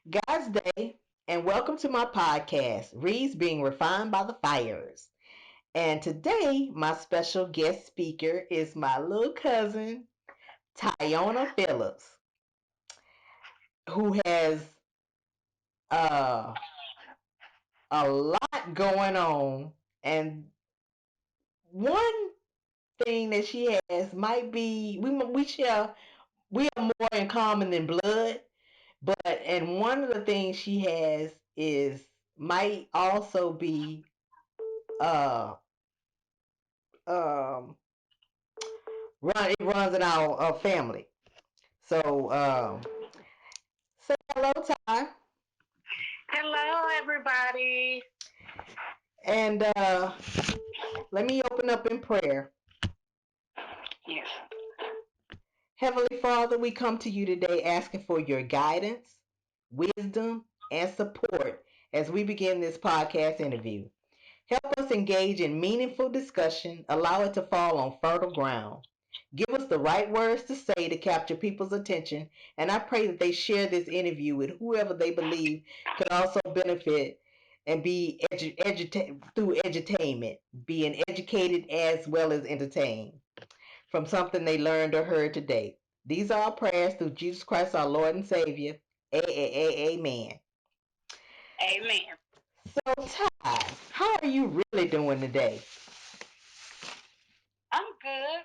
God's Day, and welcome to my podcast, Reads Being Refined by the Fires. And today, my special guest speaker is my little cousin, Tyona Phillips, who has uh, a lot going on. And one thing that she has might be we have more in common than blood, but and one of the things she has is might also be uh um it runs in our family. So say hello, Ty, Hello, everybody. and let me open up in prayer. Yes. Heavenly Father, we come to you today asking for your guidance, wisdom, and support as we begin this podcast interview. Help us engage in meaningful discussion, allow it to fall on fertile ground. Give us the right words to say to capture people's attention, and I pray that they share this interview with whoever they believe could also benefit and be through edutainment, being educated as well as entertained from something they learned or heard today. These are our prayers through Jesus Christ, our Lord and Savior. Amen. Amen. So, Ty, how are you really doing today? I'm good.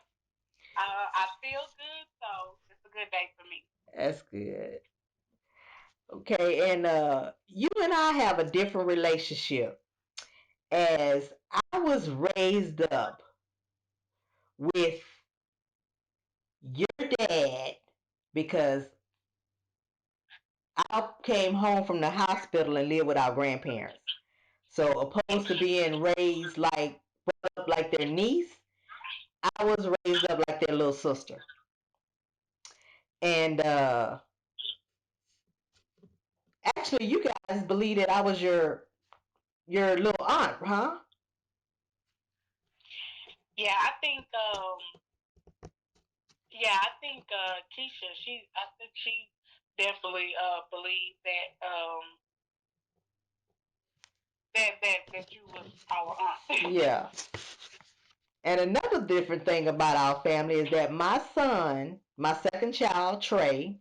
I feel good, so it's a good day for me. That's good. Okay, and you and I have a different relationship as I was raised up with your dad because I came home from the hospital and lived with our grandparents. So opposed to being raised like brought up like their niece, I was raised up like their little sister. And actually, you guys believe that I was your little aunt, huh? Yeah, I think. Yeah, I think Keisha. I think she definitely believed that you was our aunt. Yeah. And another different thing about our family is that my son, my second child, Trey,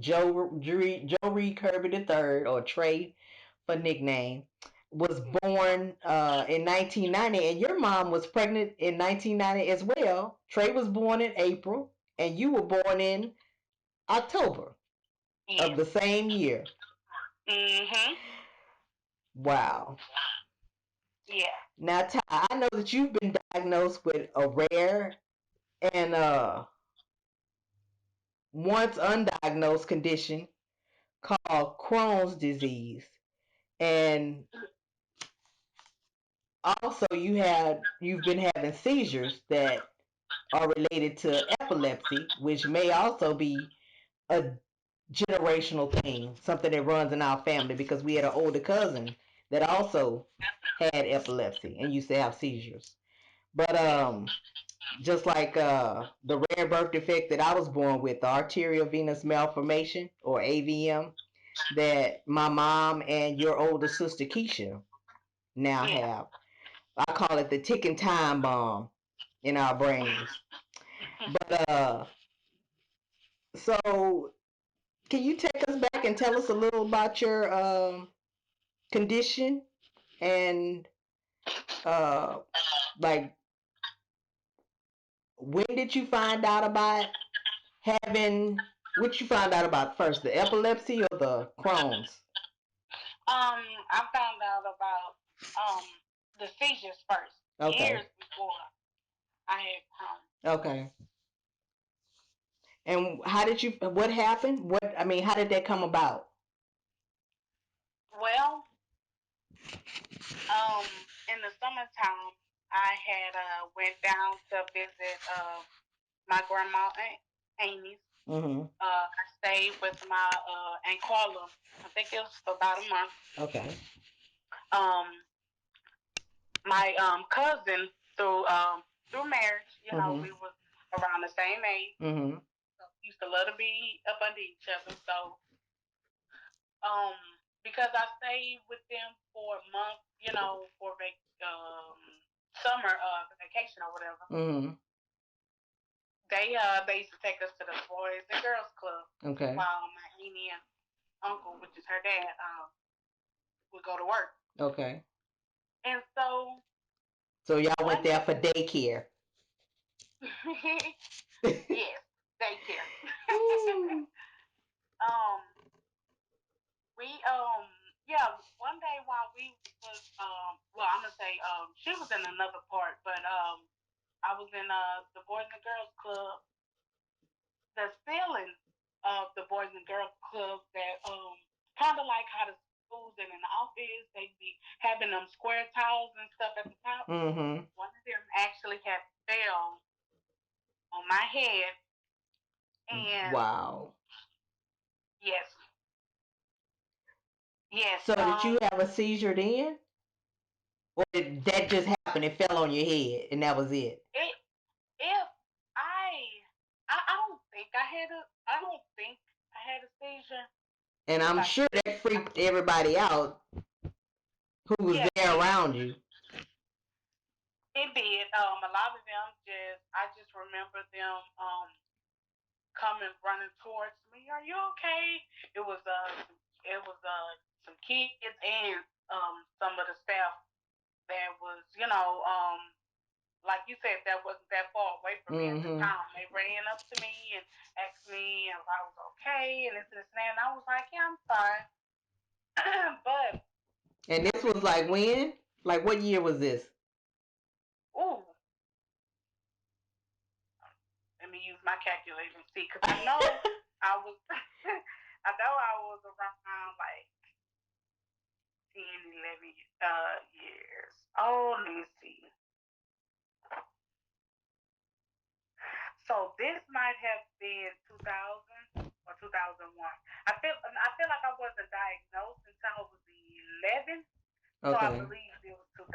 Joe Reed Kirby III, or Trey for nickname, was born in 1990, and your mom was pregnant in 1990 as well. Trey was born in April, and you were born in October of Yes. the same year. Mhm. Wow. Yeah. Now, Ty, I know that you've been diagnosed with a rare and once undiagnosed condition called Crohn's disease. And also you've been having seizures that are related to epilepsy, which may also be a generational thing, something that runs in our family because we had an older cousin that also had epilepsy and used to have seizures. But just like the rare birth defect that I was born with, the arterial venous malformation or AVM, that my mom and your older sister Keisha now Yeah. have. I call it the ticking time bomb in our brains. But so can you take us back and tell us a little about your condition and uh, like when did you find out about having what you find out about first, the epilepsy or the Crohn's? I found out about the seizures first Okay. years before I had Crohn's. Okay. And how did you? What happened? What I mean, how did that come about? Well, in the summertime, I had went down to visit my grandma Amy's. Mm-hmm. I stayed with my Aunt Carla. I think it was for about a month. Okay. Um, my cousin through marriage, Mm-hmm. we was around the same age. Mm-hmm. So we used to love to be up under each other. So um, because I stayed with them for a month, for summer vacation or whatever. Mm-hmm. They used to take us to the Boys and Girls Club. Okay. While my auntie and uncle, which is her dad, would go to work. Okay. And so y'all went there for daycare. Yes, daycare. We yeah, one day while we was well, I'm gonna say she was in another part, but I was in the Boys and Girls Club. The ceiling of the Boys and Girls Club that kind of like how the schools and in the office they be having them square tiles and stuff at the top. Mm-hmm. One of them actually had fell on my head, and wow. yes, yes. So did you have a seizure then? Or did that just happen? It fell on your head and that was it? If I don't think I don't think I had a seizure. And I'm sure that freaked everybody out who was there around you. It did. A lot of them I just remember them coming running towards me. Are you okay? It was some kids and some of the staff that was, like you said, that wasn't that far away from me at the time. They ran up to me and asked me if I was okay and this and that. And I was like, yeah, I'm fine. But and this was like when? Like what year was this? Ooh, let me use my calculator and see, because I know I was, I know I was around like 10, 11 years. Oh, let me see. So this might have been 2000 or 2001. I feel like I wasn't diagnosed until I was 11. Okay. So I believe it was 2000.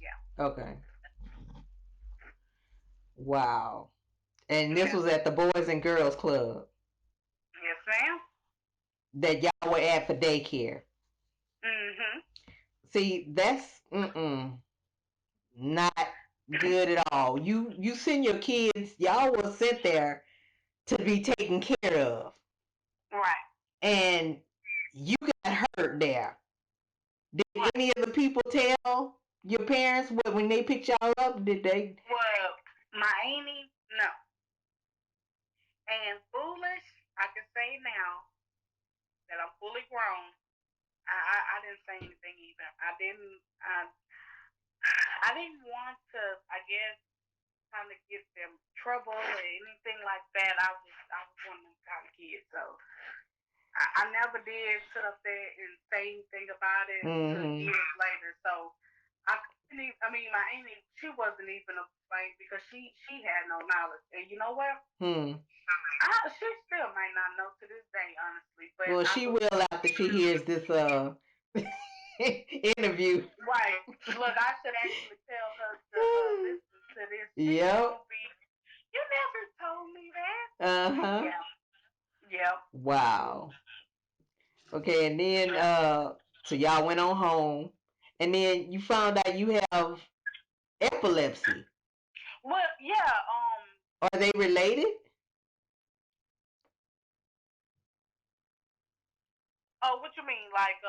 Yeah. Okay. Wow. And this was at the Boys and Girls Club. Yes, ma'am. That y'all were at for daycare. Mm-hmm. See, that's not good at all. You send your kids, y'all were sent there to be taken care of. Right. And you got hurt there. Did any of the people tell your parents what when they picked y'all up? Did they? Well, my auntie, no. And foolish, I can say now that I'm fully grown. I didn't say anything either. I didn't want to, I guess, kind of get them trouble or anything like that. I was one of them kind of kids, so I never did sit up there and say anything about it until years later. So I couldn't even, I mean, my auntie, she wasn't even afraid because she had no knowledge. And you know what? She still might not know to this day, honestly. But well, she will after she hears this interview. Right. Look, I should actually tell her to listen to this. Yep. You never told me that. Uh-huh. Yeah. Yep. Wow. Okay, and then so y'all went on home, and then you found out you have epilepsy. Well, yeah. Are they related? Oh, what you mean? Like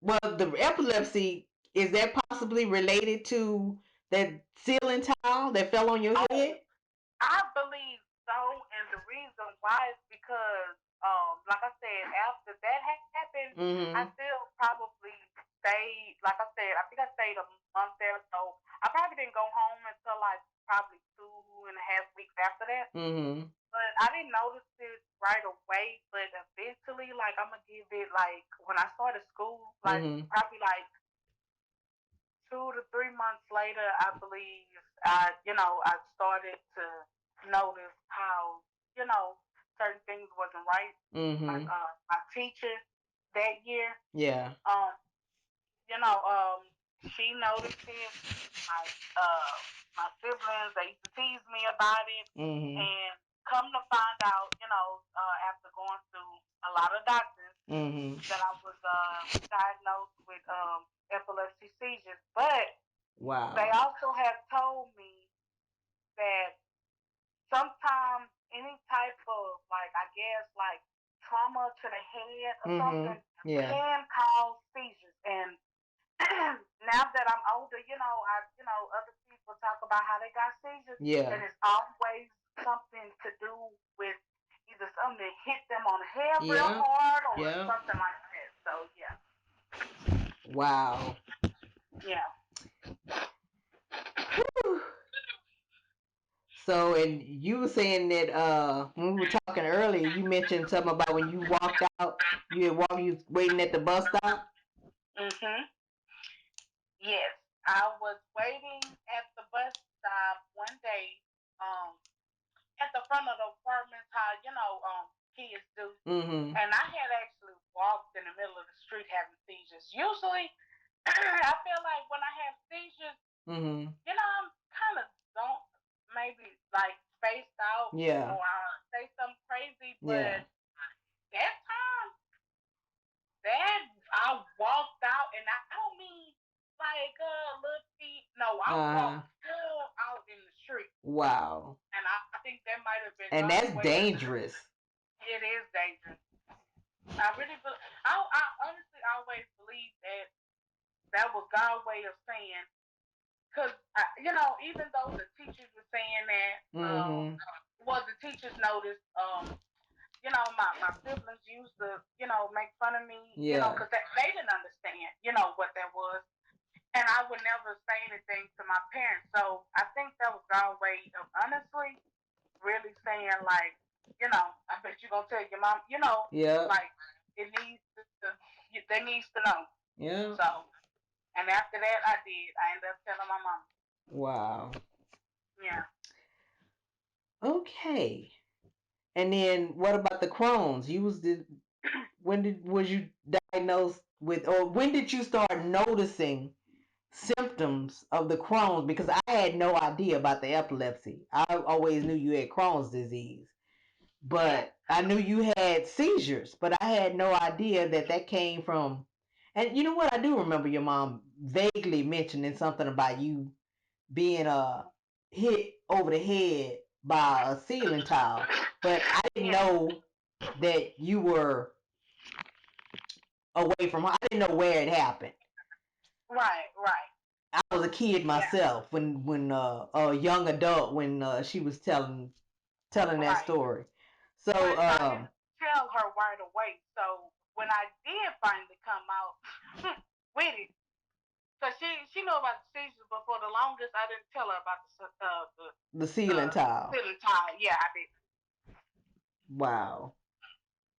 Well, the epilepsy, is that possibly related to that ceiling tile that fell on your head? I believe so, and the reason why is because, like I said, after that happened, I still probably stayed. Like I said, I think I stayed a month there, so I probably didn't go home until like probably 2.5 weeks after that. But I didn't notice it right away. But eventually, like I'm gonna give it like when I started school, like probably like 2 to 3 months later, I believe I started to notice how certain things wasn't right. Like my teacher that year, yeah, she noticed it. My my siblings, they used to tease me about it, and come to find out, after going through a lot of doctors, Mm-hmm. that I was diagnosed with epilepsy seizures. But Wow. they also have told me that sometimes any type of, like, I guess, like trauma to the head or Mm-hmm. something Yeah. can cause seizures. And now that I'm older, other people talk about how they got seizures, Yeah. and it's always something to do with either something that hit them on the head real Yeah. hard or Yeah. something like that. So yeah, Wow. yeah. Whew. So, and you were saying that when we were talking earlier, you mentioned something about when you walked out, you was waiting at the bus stop. Mhm. Yes, I was waiting at the bus stop one day, um, at the front of the apartments, how kids do, Mm-hmm. and I had actually walked in the middle of the street having seizures. Usually, I feel like when I have seizures, Mm-hmm. I'm kind of don't maybe like spaced out Yeah. or I say something crazy, Yeah. but that time that I walked out, and I don't mean like little feet. No, I Uh. walked full out in the street, Wow. and I think that might have been And God's that's way. dangerous. It is dangerous. I really, I honestly always believe that that was God's way of saying, because even though the teachers were saying that, Mm-hmm. the teachers noticed, my siblings used to, make fun of me, Yeah. because they didn't understand, what that was. And I would never say anything to my parents. So I think that was our way of honestly really saying, like, I bet you're going to tell your mom, Yeah. like, it needs they needs to know. Yeah. So, and after that, I did. I ended up telling my mom. Wow. Yeah. Okay. And then what about the Crohn's? Was you diagnosed with, or when did you start noticing symptoms of the Crohn's? Because I had no idea about the epilepsy. I always knew you had Crohn's disease, Yeah. but I knew you had seizures, but I had no idea that came from. And you know what? I do remember your mom vaguely mentioning something about you being hit over the head by a ceiling tile, but I didn't Yeah. know that you were away from home. I didn't know where it happened. Right. Right. I was a kid Yeah. myself when a young adult when she was telling that Right. story. So But I didn't tell her right away. So when I did finally come out with it, because she knew about the seizures, but for the longest I didn't tell her about the ceiling tile. ceiling tile. Yeah, I did. Wow.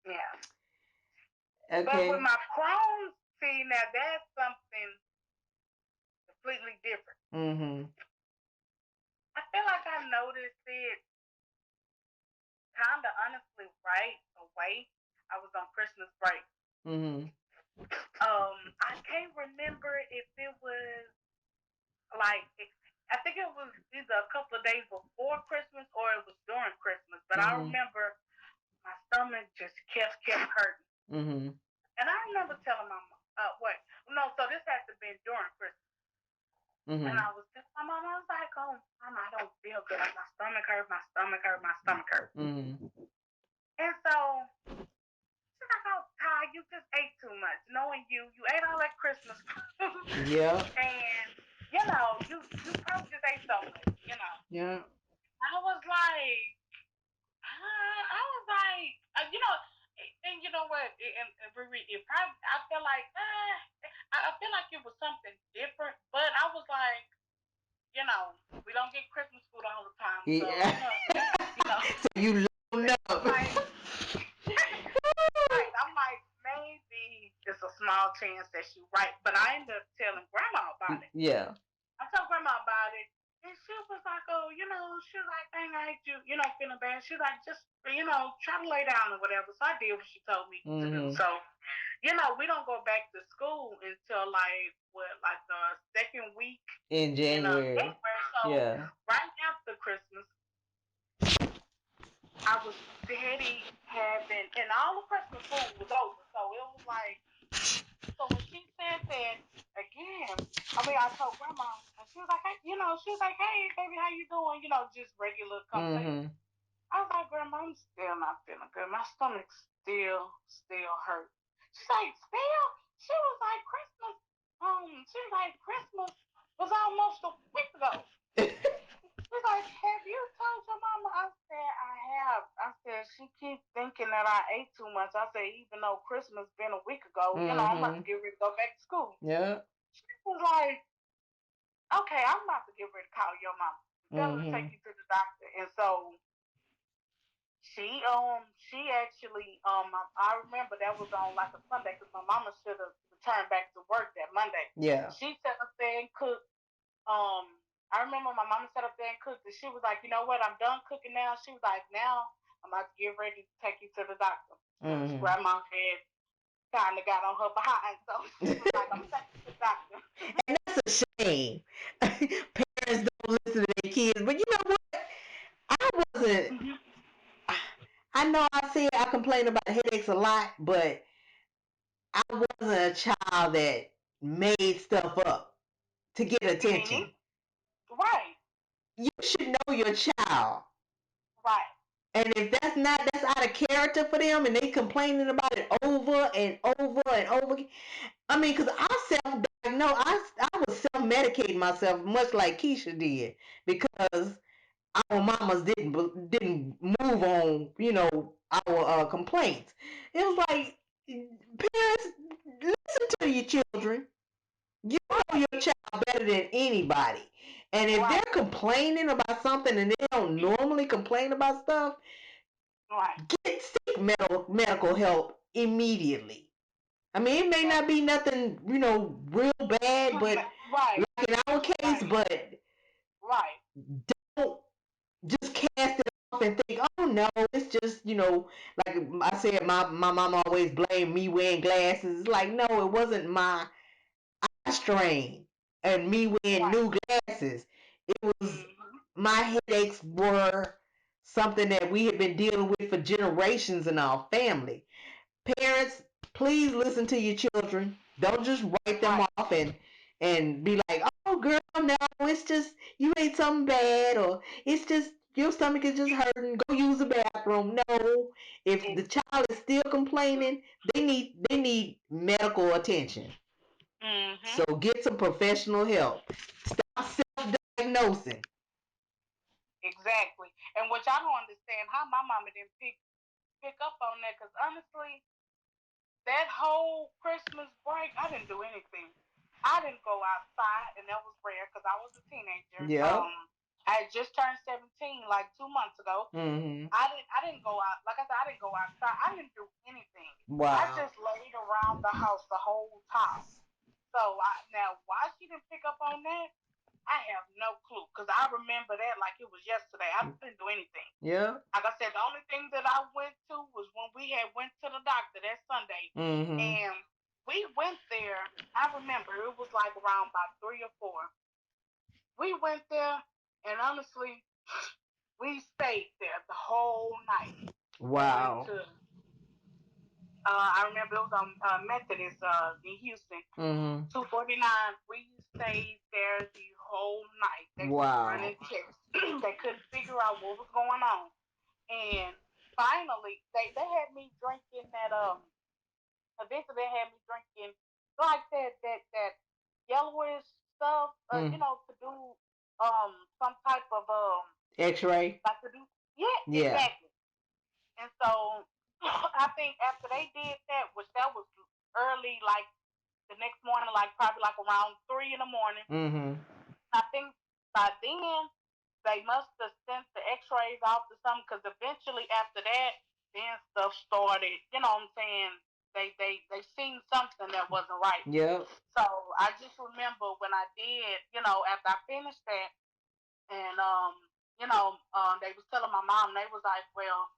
Yeah. But with Okay. my Crohn's, see now that's something completely different. Mhm. I feel like I noticed it kind of honestly right away. I was on Christmas break. Mhm. I can't remember if it was like I think it was either a couple of days before Christmas or it was during Christmas. But I Mhm. remember my stomach just kept hurting, Mhm. and I remember telling my mom, "What? No, so this has to be during Christmas." And Mhm. I was telling my mom, I was like, "Oh, mom, I don't feel good. Like my stomach hurt, my stomach hurt, my stomach hurt." Mhm. And so she's like, "Oh, Ty, you just ate too much. Knowing you ate all that Christmas food, Yeah. and you probably just ate so much, you know." Yeah. I was like, I was like, and you know what? And it probably, I feel like, I feel like it was something different, but I was like, we don't get Christmas food all the time, so Yeah. you know, So you loaned up. like, right? I'm like, maybe it's a small chance that she's right, but I ended up telling Grandma about it. Yeah. I told Grandma about it, and she was like, "Oh, she was like, dang, I hate you, feeling bad." She was like, "Just, try to lay down or whatever." So I did what she told me to do. Mhm. So, we don't go back to school until like what, like the second week In in January. January. So Yeah. right after Christmas. I was steady having, and all the Christmas food was over. So it was like, so when she said that again, I told grandma, and she was like, hey, she was like, hey, baby, how you doing? Just regular conversation. Mm-hmm. I was like, grandma, I'm still not feeling good. My stomach still hurt. She's like, still? She was like, Christmas was almost a week ago. She's like, have you told your mama? I said, I have. I said, she keeps thinking that I ate too much. I said, even though Christmas been a week ago, I'm about Mm-hmm. to get ready to go back to school. Yeah. She was like, okay, I'm about to get ready to call your mama. Tell her to take Mm-hmm. you to the doctor. And so she actually I remember that was on like a Sunday because my mama should have returned back to work that Monday. Yeah. She sat up there and cooked. Um, I remember my mama sat up there and cooked, and she was like, you know what, I'm done cooking now. She was like, now I'm about to get ready to take you to the doctor because Mm-hmm. grandma had kind of got on her behind, so she was like, I'm taking you to the doctor. And that's a shame. Parents don't listen to their kids, but you know what? I wasn't. Mm-hmm. I know I say I complain about headaches a lot, but I wasn't a child that made stuff up to get attention. Meaning, right, You should know your child. right, And if that's out of character for them and they complaining about it over and over and over again. I mean, because I self-diagnosed, I was self-medicating myself much like Keisha did because our mamas didn't move on, our complaints. It was like, parents, listen to your children. You know right, your child better than anybody. And if they're right, complaining about something and they don't normally complain about stuff, right. seek medical help immediately. I mean, it may not be Exactly. nothing, real bad, but Right, like in our case, right, but right. don't just cast it off and think, oh no, it's just, like I said, my mom always blamed me wearing glasses. It's like, no, it wasn't my eye strain and me wearing Right. new glasses. It was Mm-hmm. my headaches were something that we had been dealing with for generations in our family. Parents, please listen to your children. Don't just write them Right. off and be like, oh girl, no, it's just you ate something bad, or it's just your stomach is just hurting. Go use the bathroom. No, if the child is still complaining, they need medical attention. Mm-hmm. So get some professional help. Stop self-diagnosing. Exactly. And which I don't understand how my mama didn't pick up on that because honestly, that whole Christmas break, I didn't do anything. I didn't go outside, and that was rare because I was a teenager. Yep. I had just turned 17 like 2 months ago. Mhm. I didn't go out. Like I said, I didn't go outside. I didn't do anything. I Wow. just laid around the house the whole time. So now, why she didn't pick up on that, I have no clue. Because I remember that like it was yesterday. I didn't do anything. Yeah. Like I said, the only thing that I went to was when we had went to the doctor that Sunday, Mhm. and we went there. I remember it was like around about 3 or 4. We went there, and honestly, we stayed there the whole night. We went Wow. to I remember it was on Methodist in Houston, Mhm. 249. We stayed there the whole night. They was Wow. running tests. They couldn't figure out what was going on. And finally, they had me drinking that eventually they had me drinking like that yellowish stuff, Mm. to do some type of X-ray. like to do, yeah, Yeah. exactly. And so I think after they did that, which that was early, like the next morning, like probably like around 3 in the morning. Mhm. I think by then they must have sent the X-rays off to something because eventually after that, then stuff started. You know what I'm saying? They seen something that wasn't right. Yep. So I just remember when I did, after I finished that, and they was telling my mom, they was like, well,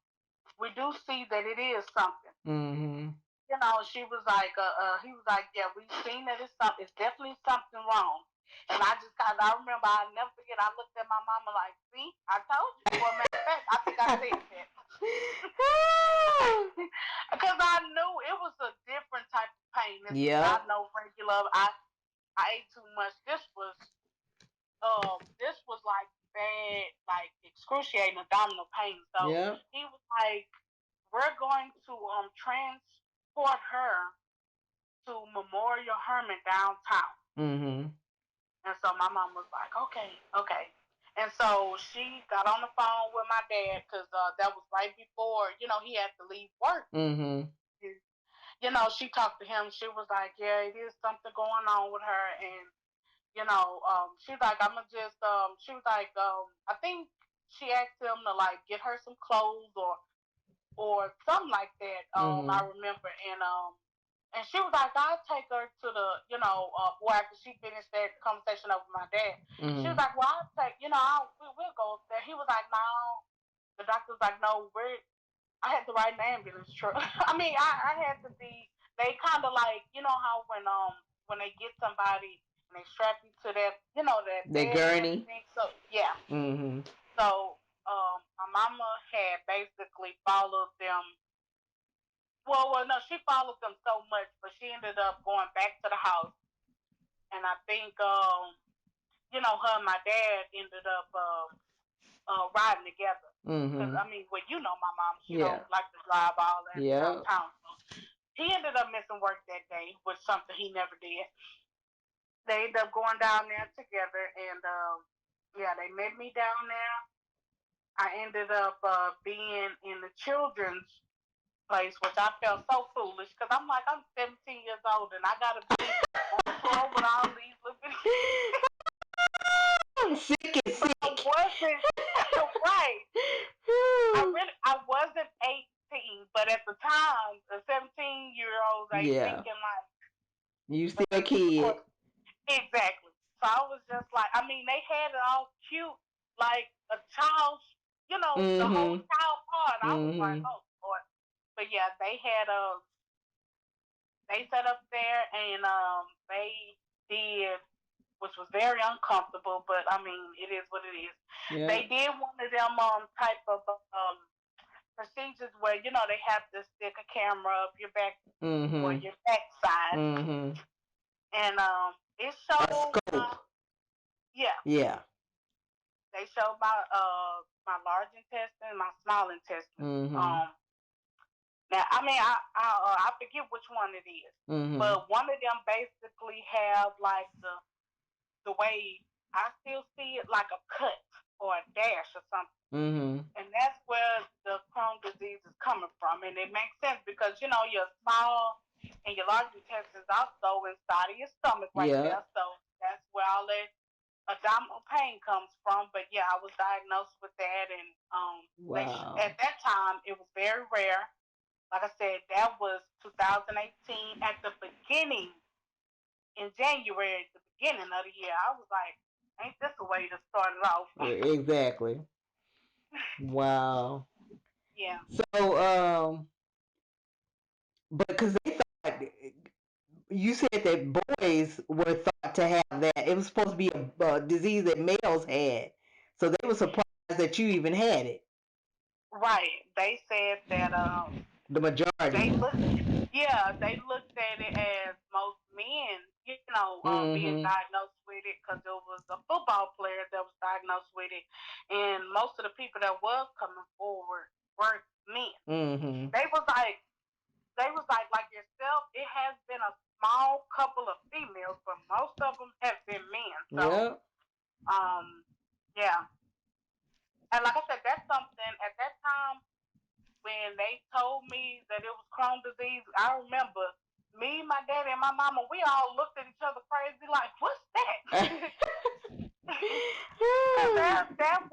we do see that it is something. Mhm. She was like, he was like, yeah, we've seen that it's something. It's definitely something wrong. And I remember, I never forget, I looked at my mama like, see, I told you. Well, matter of fact, I think I said that. Because I knew it was a different type of pain. This is not no regular, I ate too much. This was like bad, like excruciating abdominal pain. So he was like, we're going to transport her to Memorial Hermann downtown. Mm-hmm. And so my mom was like, okay. And so she got on the phone with my dad because that was right before, he had to leave work. Mm-hmm. She talked to him. She was like, yeah, it is something going on with her. And, she's like, I'm going to just, she was like, I think she asked him to, like, get her some clothes or something like that. I remember. And she was like, I'll take her to the, after she finished that conversation over my dad. She was like, well, I'll take, we'll go up there. He was like, no. The doctor was like, no, I had to ride an ambulance truck. I mean, I had to be, they kind of like, you know how when they get somebody and they strap you to that, that bed gurney. and everything. So, yeah. Mm-hmm. So, my mama had basically followed them. Well, no, she followed them so much, but she ended up going back to the house. And I think, her and my dad ended up riding together. Because, I mean, well, my mom, she don't like to drive all that downtown. So he ended up missing work that day, which something he never did. They ended up going down there together, and, they met me down there. I ended up being in the children's place, which I felt so foolish because I'm like, I'm 17 years old and I gotta be on the floor with all these little I'm sick and sick. I wasn't right. I wasn't 18, but at the time, the 17-year-olds, I thinking like you still a kid. Exactly. So I was just like, I mean, they had it all cute, like a child's, the whole child part. I was like, oh Lord. But yeah, they set up there and they did, which was very uncomfortable, but I mean, it is what it is. Yeah. They did one of them type of procedures where they have to stick a camera up your back or your backside, and it showed. Yeah. They showed my large intestine, my small intestine. Now, I mean, I forget which one it is, but one of them basically have like the way I still see it like a cut or a dash or something, and that's where the Crohn's disease is coming from, and it makes sense because your small and your large intestine is also inside of your stomach right there, so that's where all that abdominal pain comes from. But yeah, I was diagnosed with that, and at that time it was very rare. Like I said, that was 2018 at the beginning, in January, at the beginning of the year. I was like, ain't this a way to start it off? Exactly. Wow. Yeah. So, but because they thought, you said that boys were thought to have that. It was supposed to be a disease that males had. So they were surprised that you even had it. Right. They said that the majority. They looked at it as most men, being diagnosed with it because it was a football player that was diagnosed with it, and most of the people that was coming forward were men. They was like yourself. It has been a small couple of females, but most of them have been men. So, yeah. And like I said, that's something at that time when they told me that it was Crohn's disease. I remember me, my daddy, and my mama. We all looked at each other crazy, like, "What's that?" that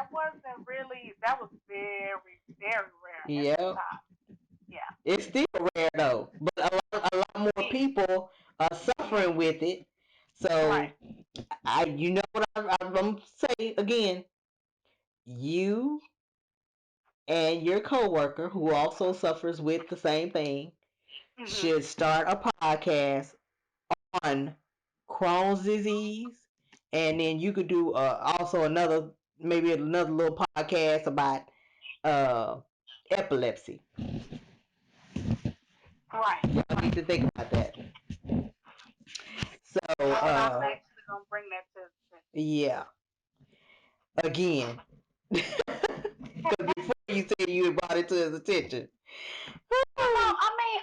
wasn't really. That was very, very rare at the time. Yeah. It's still rare though, but a lot more people are suffering with it. So you know what I'm gonna say again. You and your coworker who also suffers with the same thing should start a podcast on Crohn's disease, and then you could do also maybe another little podcast about epilepsy. Right. Y'all need to think about that. So I'm actually gonna bring that to attention. yeah, again, because before you said you had brought it to his attention. No, I mean,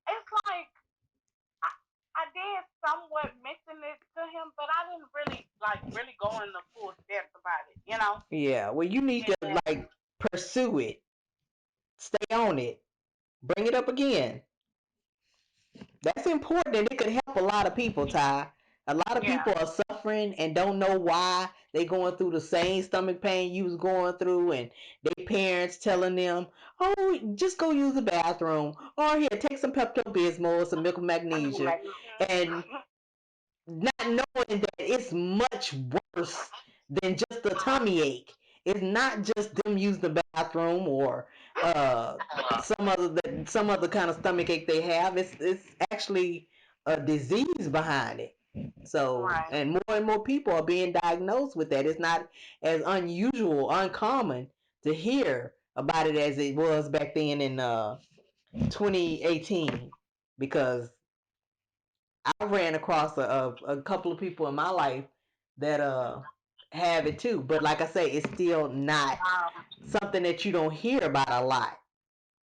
it's like I did somewhat mention it to him, but I didn't really go into full depth about it, you know. Yeah, well, you need to like pursue it, stay on it, bring it up again. That's important, and it could help a lot of people, Ty. A lot of people are suffering and don't know why they going through the same stomach pain you was going through, and their parents telling them, "Oh, just go use the bathroom," or here, take some Pepto Bismol or some milk of magnesia, and not knowing that it's much worse than just a tummy ache. It's not just them using the bathroom or some other kind of stomach ache they have. It's actually a disease behind it. So, and more people are being diagnosed with that. It's not as uncommon to hear about it as it was back then in 2018, because I ran across a couple of people in my life that have it too. But like I say, it's still not something that you don't hear about a lot.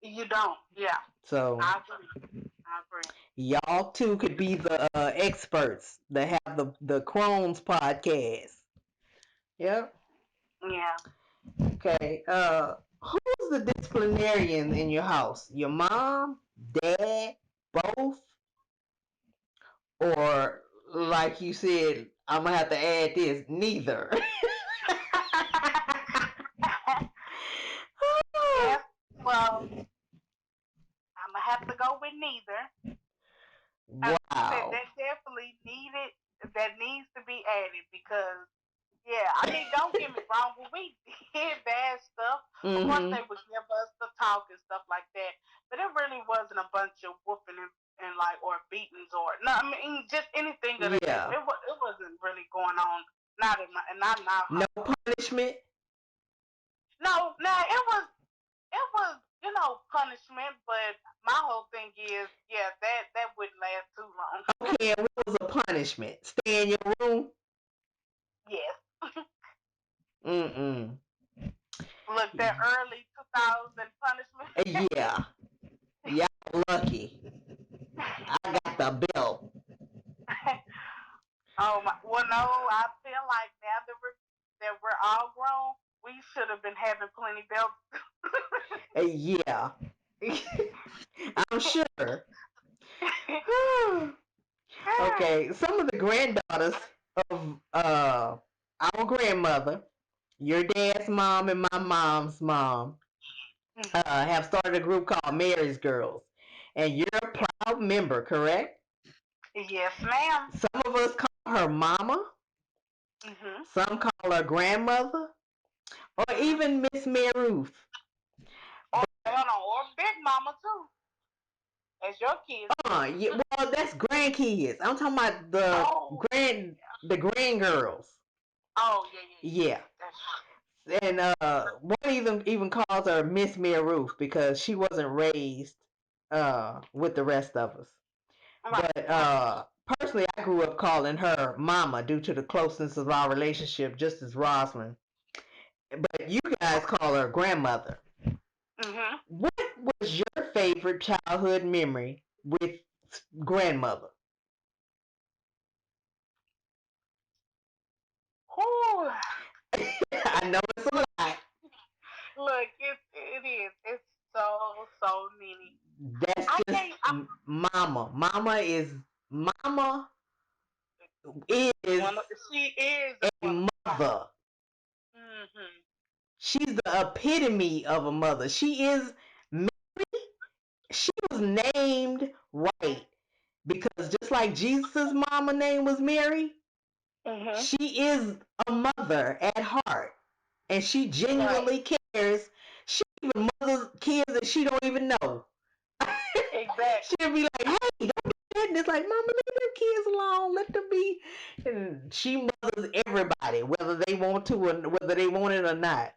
You don't, yeah. So I agree. Y'all too could be the experts that have the Crohn's podcast. Yep. Yeah. Okay. Who's the disciplinarian in your house? Your mom, dad, both? Or like you said, I'm gonna have to add this, neither. Yeah, well, I'm gonna have to go with neither. Wow. That definitely needs to be added because, yeah, I mean, don't get me wrong, when we did bad stuff, of course they would give us the talk and stuff like that, but it really wasn't a bunch of whooping and like, or beatings or, no, I mean, just anything of that. Yeah. It wasn't really going on, not in our house. No punishment? No, it was, punishment, but my whole thing is, yeah, that wouldn't last too long. Okay, and what was a punishment? Stay in your room? Yes. Mm-mm. Look, that early 2000 punishment. Yeah. Y'all lucky. I got the belt. Oh my! Well, no, I feel like now that we're all grown, we should have been having plenty belts. Yeah. I'm sure. Okay, some of the granddaughters of our grandmother, your dad's mom and my mom's mom, have started a group called Mary's Girls. And you're a proud member, correct? Yes, ma'am. Some of us call her mama. Some call her grandmother. Or even Miss Mary Ruth. Or Big Mama too. As your kids. Yeah, well, that's grandkids. I'm talking about the grand girls. Oh yeah. And one even calls her Miss Mary Ruth because she wasn't raised with the rest of us. Right. But personally, I grew up calling her Mama due to the closeness of our relationship, just as Rosalind. But you guys call her grandmother. What was your favorite childhood memory with grandmother? Ooh. I know it's a lot. Look, it is. It's so many. That's just mama. Mama is she is a mother. She's the epitome of a mother. She is Mary. She was named right because just like Jesus' mama name was Mary, she is a mother at heart, and she genuinely cares. She even mothers kids that she don't even know. Exactly. She'll be like, "Hey, don't do that it's like, Mama, leave them kids alone. Let them be. And she mothers everybody, whether they want to or whether they want it or not.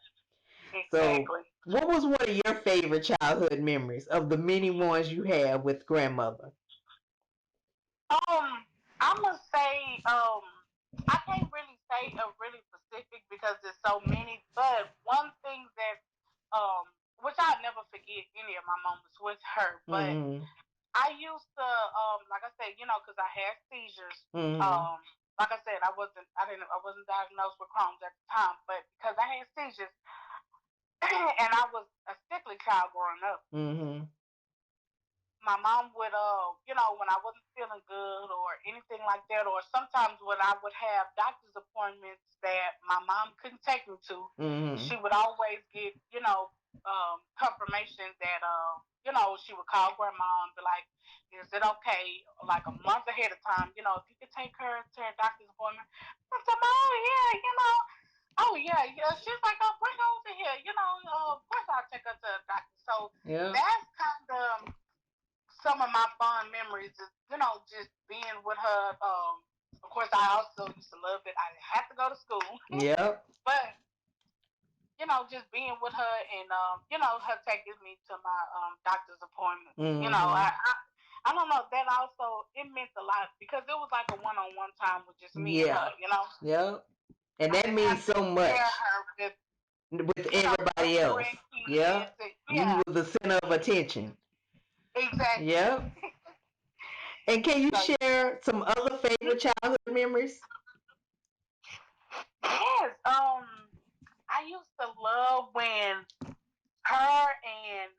So, Exactly. what was one of your favorite childhood memories of the many ones you have with grandmother? I'm gonna say, I can't really say a really specific because there's so many. But one thing that, which I'll never forget any of my moments with her. But Mm-hmm. I used to, like I said, because I had seizures. Mm-hmm. Um, like I said, I wasn't diagnosed with Crohn's at the time, but because I had seizures and I was a sickly child growing up, Mm-hmm. my mom would when I wasn't feeling good or anything like that, or sometimes when I would have doctor's appointments that my mom couldn't take me to, Mm-hmm. she would always get, confirmation that she would call grandma and be like, is it okay, like a month ahead of time, if you could take her to her doctor's appointment. I said, oh yeah, oh yeah, yeah. She's like, oh, bring her over here, of course I'll take her to the doctor. So Yeah. that's kind of some of my fond memories is, just being with her. Of course, I also used to love that I had to go to school, Yep. but just being with her and her taking me to my doctor's appointments. Mm-hmm. I don't know. That also it meant a lot because it was like a one-on-one time with just me and Yeah. her. Yep. And I that didn't have means to so compare much her with with the everybody else. grandkids. Yep. And, You yeah, were the center of attention. exactly. Yep. And can you So share some other favorite childhood memories? yes, I used to love when her and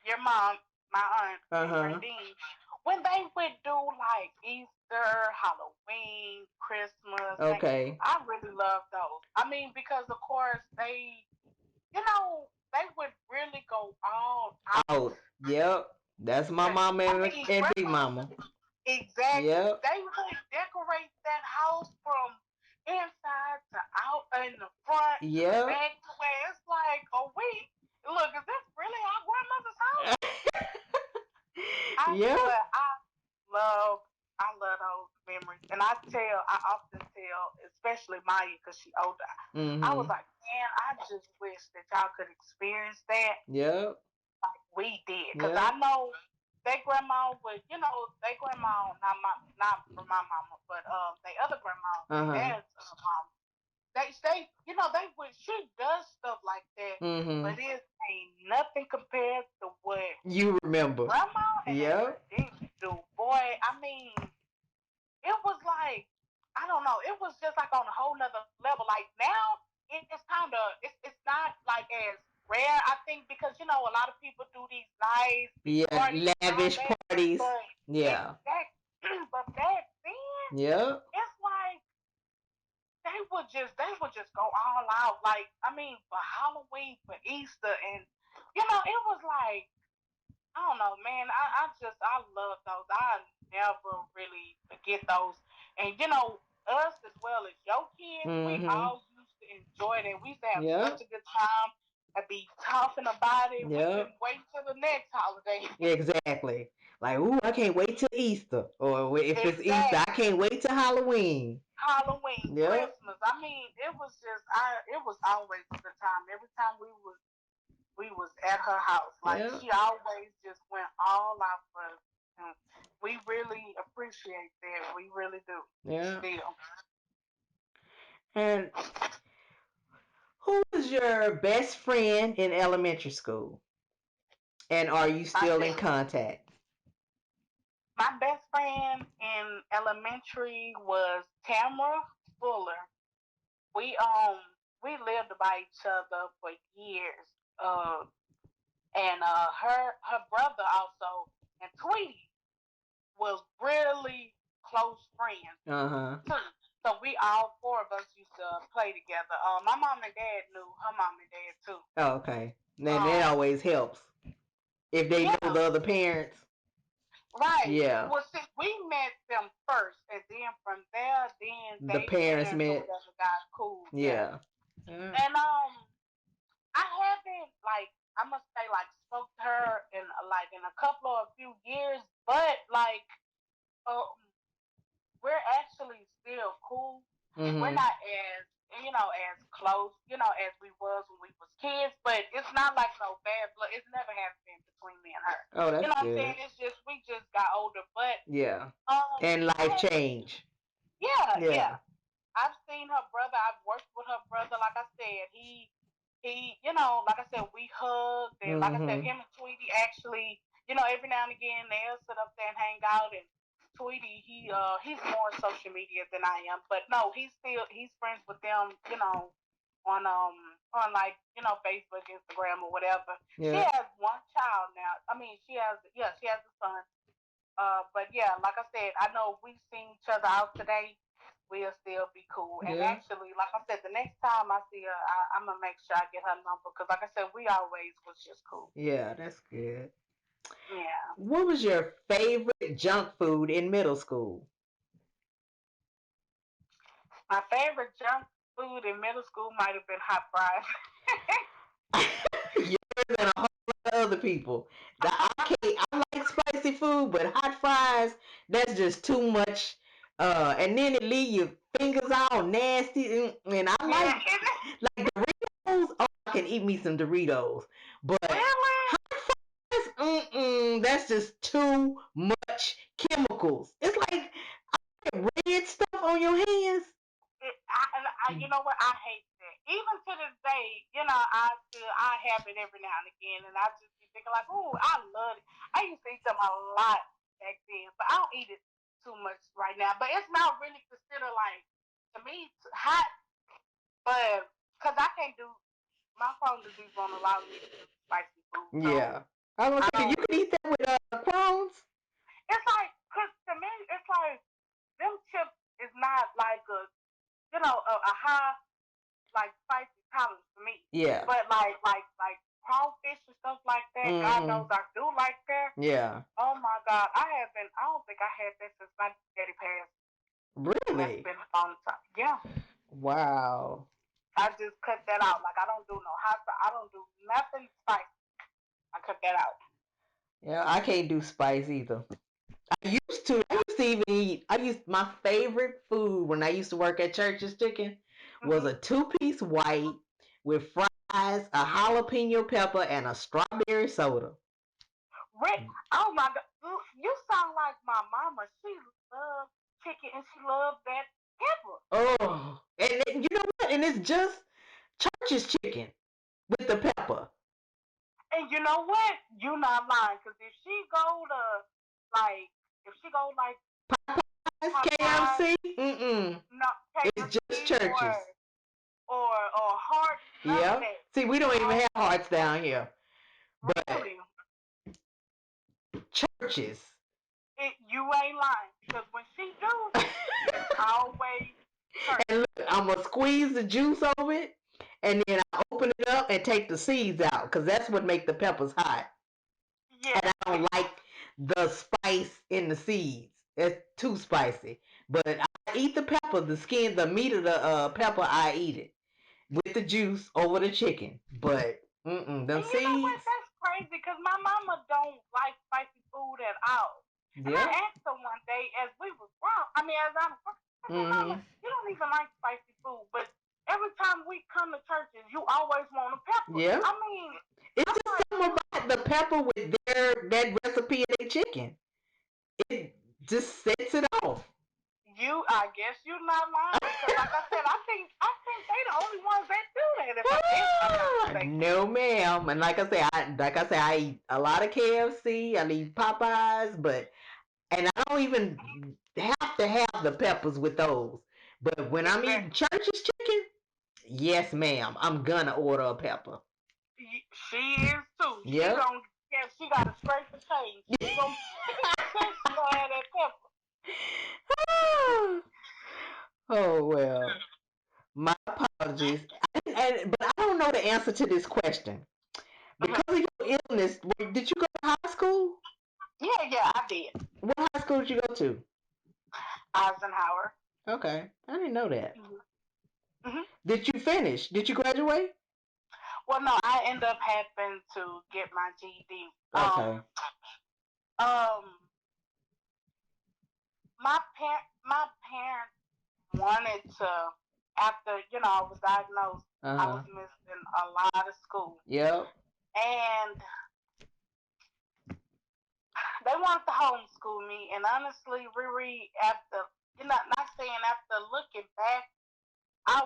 your mom, my aunt Uh and huh. Gradine, when they would do like Easter, Halloween, Christmas, Okay. I really love those. I mean, because of course they would really go all out. Out. Yep. That's my mama I and, mean, and Big grandma, Mama. exactly. Yep. They would decorate that house from inside to out in the front to the Yep. back to where it's like, oh wait, look, is this really our grandmother's house? I Yep. but love I love those memories, and I often tell, especially Maya, because she older. I was Mm-hmm. like, man, I just wish that y'all could experience that Yep. like we did, because I Yep. know their grandma would, their grandma, not from my mama, but they other grandma, Uh their huh. dad's mom. They would she does stuff like that, Mm-hmm. but it ain't nothing compared to what You remember. grandma and Yep. Gradine do. Boy, I mean, it was like I don't know. It was just like on a whole nother level. Like now, it's kind of it's not like as rare. I think because a lot of people do these nice big Yeah. parties and all Lavish that, parties. but Yeah. exact, but back then Yep. it's like they would just go all out. Like I mean, for Halloween, for Easter, and it was like I don't know, man. I love those. I never really forget those. And us as well as your kids, we Mm-hmm. all used to enjoy it. And we used to have such Yep. a good time and be talking about it. We Yep. couldn't wait till the next holiday. Exactly. Like, ooh, I can't wait till Easter. Or if it's Easter, I Exactly. can't wait till Halloween. Halloween, Yep. Christmas. I mean, it was always a good time. Every time we was at her house. Like Yep. she always just went all out for us. And we really appreciate that. We really do. Yeah. Still. And who was your best friend in elementary school? And are you My still in best contact? my best friend in elementary was Tamara Fuller. We lived by each other for years. Uh her brother also and Tweety was really close friends Uh huh. too. So we all four of us used to play together. My mom and dad knew her mom and dad too. Oh, okay. Then that Um, always helps if they know yeah, the other parents. right. Yeah. Well, see, we met them first, and then from there, then The they parents parents or met. whatever got cool. Yeah, Yeah. Yeah. and I haven't like I must say like spoke to her in like in a couple of a few years, but like Um, we're actually still cool. We're Mm-hmm. not as as close, as we was when we was kids, but it's not like no bad blood. It's never has been between me and her. Oh, You that's know what I'm good. saying? It's just we just got older. But Yeah. And I life had change. yeah. Yeah. I've seen her brother. I've worked with her brother. Like I said, he, like I said, we hugged, and like I said, Mm-hmm. him and Tweety actually, every now and again they'll sit up there and hang out. And Tweety, he's more on social media than I am, but no, he's friends with them, on like Facebook, Instagram, or whatever. She Yeah. has one child now. I mean, she has a son. But yeah, like I said, I know if we seen each other out today, we'll still be cool. And Yeah. actually, like I said, the next time I see her, I'm gonna make sure I get her number because, like I said, we always was just cool. Yeah, that's good. Yeah, What was your favorite junk food in middle school? my favorite junk food in middle school might have been hot fries. Yours and a whole lot of other people. I can't. I like spicy food, but hot fries, that's just too much. And then it leave your fingers all nasty. And I Yeah, like Doritos. Oh, I can eat me some Doritos, but really? that's just too much chemicals. It's like red stuff on your hands. You know what? I hate that. Even to this day, I have it every now and again, and I just be thinking like, ooh, I love it. I used to eat them a lot back then, but I don't eat it too much right now. But it's not really considered like to me hot, but because I can't do my phone disease won't allow me to do spicy food, so Yeah. I was I gonna say you don't. can eat that with Crohn's. It's like because to me, it's like them chips is not like a high like spicy tolerance for me. Yeah. But like crawfish and stuff like that, God Mm-hmm. knows I do like that. Yeah. Oh my God, I don't think I had that since my daddy passed, and that's Really? been a long time. Yeah, Wow. I just cut that out. Like I don't do no hot sauce. I don't do nothing spicy. I cut that out. Yeah, I can't do spice either. I used to. I Yeah. used to even eat. I used my favorite food when I used to work at Church's Chicken was Mhm. a two-piece white with fries, a jalapeno pepper, and a strawberry soda. Rick, oh my God, you sound like my mama. She loves chicken and she loves that pepper. Oh, and you know what? And it's just Church's Chicken with the pepper. And you know what? You not lying, cause like if she go like That's Popeyes, KFC. Mm-mm. not It's just KFC Church's. or Heart, none of Yeah. that. See, we don't even All have those hearts down here, but really, Church's. you ain't lying, because when she do, it's always church. And look, I'm gonna squeeze the juice of it, and then I open it up and take the seeds out, cause that's what make the peppers hot. And Yeah, I don't like the spice in the seeds. It's too spicy. But I eat the pepper, the skin, the meat of the pepper. I eat it with the juice over the chicken. But them and you know what? seeds. That's crazy, cause my mama don't like spicy food at all. And I Yeah. asked her one day as we was grown. I mean, as I'm, I said, Mama, Mhm. you don't even like spicy food, but every time we come to churches, you always want a pepper. Yeah. I mean, It's I'm just like, something about the pepper with that recipe of their chicken. It just sets it off. I guess you're not lying because, like I said, I think they the only ones that do that. If I'm not mistaken. No, ma'am. And like I say, I eat a lot of KFC. I eat Popeyes, and I don't even have to have the peppers with those. But when I'm eating Exactly. Church's chicken, yes, ma'am, I'm gonna order a pepper. She is too. She Yep. gonna, yeah, she got to scrape the change. She gonna, she gonna have that pepper. Oh well. My apologies. But I don't know the answer to this question. Because of your illness, did you go to high school? Yeah, yeah, I did. What high school did you go to? Eisenhower. Okay, I didn't know that. Hmm. Did you finish? Did you graduate? Well, no, I end up having to get my GED. Okay. Um, my parents wanted to, after I was diagnosed, I was missing a lot of school. Yep. And they wanted to homeschool me. And honestly, Riri, after not saying after looking back, I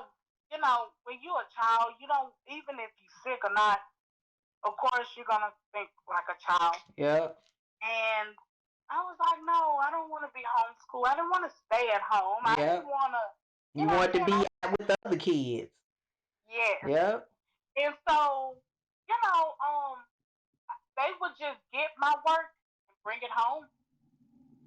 when you're a child, you don't, even if you're sick or not, of course you're gonna think like a child. Yeah. And I was like, no, I don't want to be homeschooled. I didn't want to stay at home. I didn't want to. You want to be out with other kids. Yes. Yep. And so, they would just get my work and bring it home.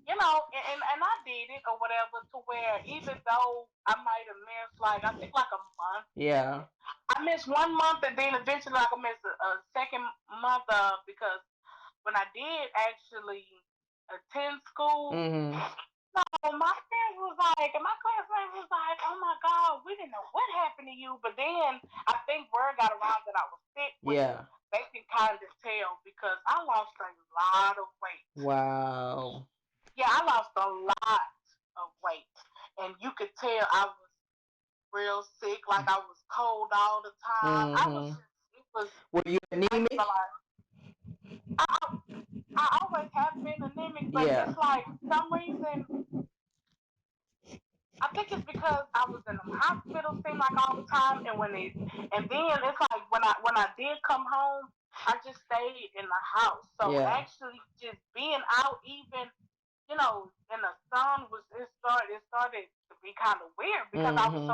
And I did it or whatever, to where even though I might have missed, like, I think like a month. Yeah. I missed 1 month, and then eventually like I missed a second month because when I did actually attend school, no, my friends was like, and my classmates was like, oh my God, we didn't know what happened to you. But then I think word got around that I was sick. Yeah. They can kind of tell because I lost a lot of weight. Wow. Yeah, I lost a lot of weight. And you could tell I was real sick, like I was cold all the time. Were you anemic? I always have been anemic, but it's like for some reason, I think it's because I was in the hospital, seemed like all the time, and then it's like when I did come home, I just stayed in the house. So actually, just being out, even in the sun, it started to be kind of weird because I was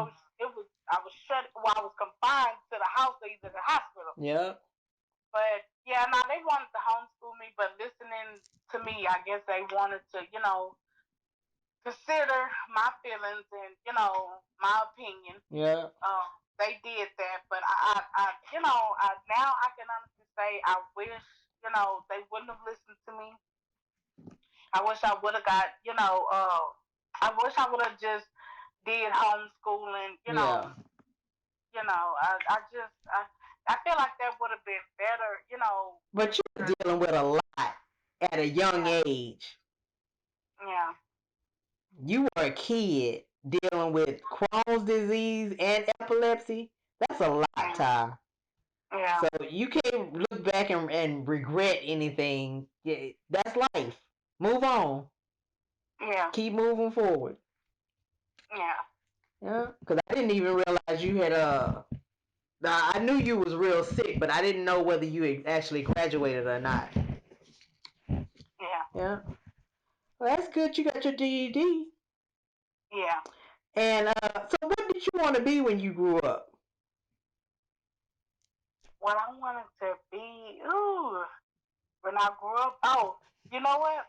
shut, I was confined to the house or either the hospital. Yeah. But yeah, now they wanted to homeschool me, but listening to me, I guess they wanted to, consider my feelings and, my opinion. Yeah. They did that, but now I can honestly say I wish, they wouldn't have listened to me. I wish I would have got, I wish I would have just did homeschooling, I feel like that would have been better. But you're dealing with a lot at a young age. Yeah. You were a kid dealing with Crohn's disease and epilepsy. That's a lot, Ty. Yeah. So you can't look back and regret anything. Yeah, that's life. Move on. Yeah. Keep moving forward. Yeah. Yeah. Because I didn't even realize you had I knew you was real sick, but I didn't know whether you had actually graduated or not. Yeah. Yeah. Well, that's good. You got your GED. Yeah. And so, what did you want to be when you grew up? What I wanted to be, when I grew up. Oh, you know what?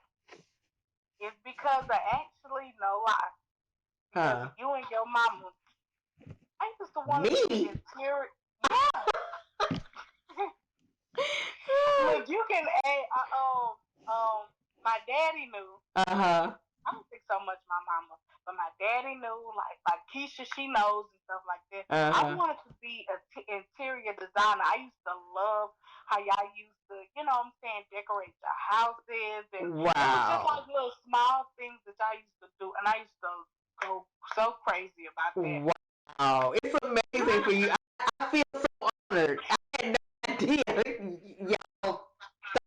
It's because I actually know why. Because you and your mama, I used to want to be interior. Yeah. Look, you can add. My daddy knew. I don't think so much my mama, but my daddy knew. Like Keisha, she knows and stuff like that. I wanted to be an interior designer. I used to love how y'all used to, decorate your houses, and it was just like little small things that y'all used to do, and I used to go so crazy about that. Wow, it's amazing for you. I feel so honored. I had no idea y'all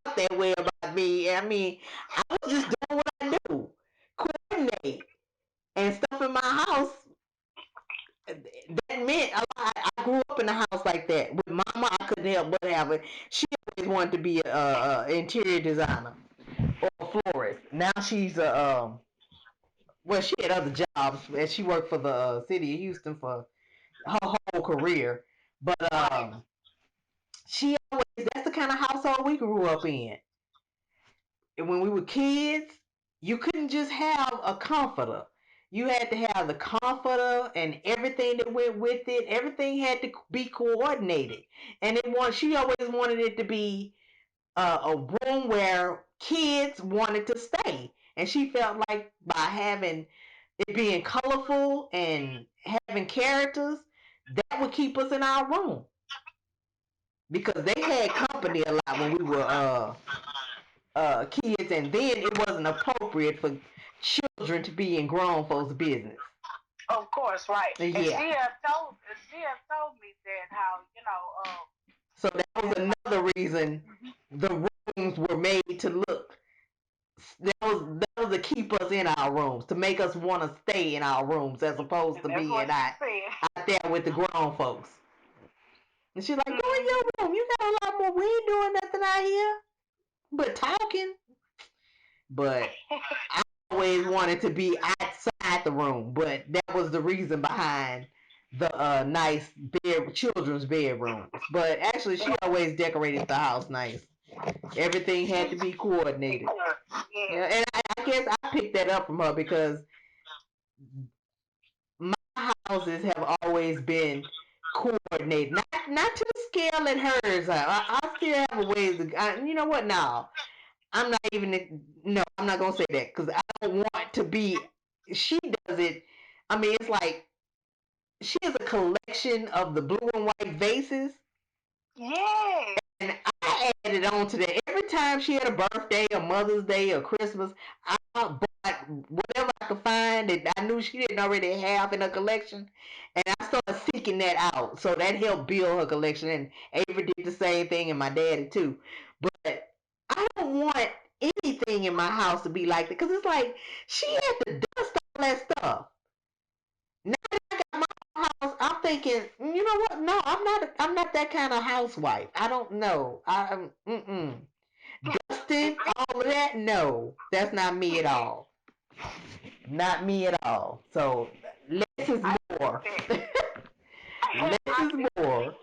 thought that way about me. I mean, I was just doing what I do, coordinate and stuff in my house. That meant a lot. I grew up in a house like that. With mama, I couldn't help but have it. She always wanted to be a interior designer or a florist. Now she's well, she had other jobs, and she worked for the city of Houston for her whole career. But she always, that's the kind of household we grew up in. And when we were kids, you couldn't just have a comforter. You had to have the comforter and everything that went with it. Everything had to be coordinated. And she always wanted it to be a room where kids wanted to stay. And she felt like by having it being colorful and having characters, that would keep us in our room. Because they had company a lot when we were kids, and then it wasn't appropriate for children to be in grown folks' business. Of course, right. Yeah. And she had told me that how So that was another reason the rooms were made to look. That was to keep us in our rooms, to make us want to stay in our rooms as opposed to being out there with the grown folks. And she's like, go in your room. You got a lot more. We ain't doing nothing out here but talking. But I always wanted to be outside the room. But that was the reason behind the nice children's bedrooms. But actually, she always decorated the house nice. Everything had to be coordinated. Yeah, and I guess I picked that up from her because my houses have always been coordinated, not to the scale that hers are. I still have a ways to. You know what? Now I'm not even. No, I'm not gonna say that because I don't want to be. She does it. I mean, it's like she has a collection of the blue and white vases. Yeah. And I added on to that. Every time she had a birthday, or Mother's Day, or Christmas, I bought whatever I could find that I knew she didn't already have in her collection. And I started seeking that out. So that helped build her collection. And Ava did the same thing, and my daddy too. But I don't want anything in my house to be like that. Because it's like she had to dust all that stuff. Now that I got my house, I'm thinking, you know what? No, I'm not that kind of housewife. I don't know. Dusting, all of that. No, that's not me at all. Not me at all. So less is more. Less is more.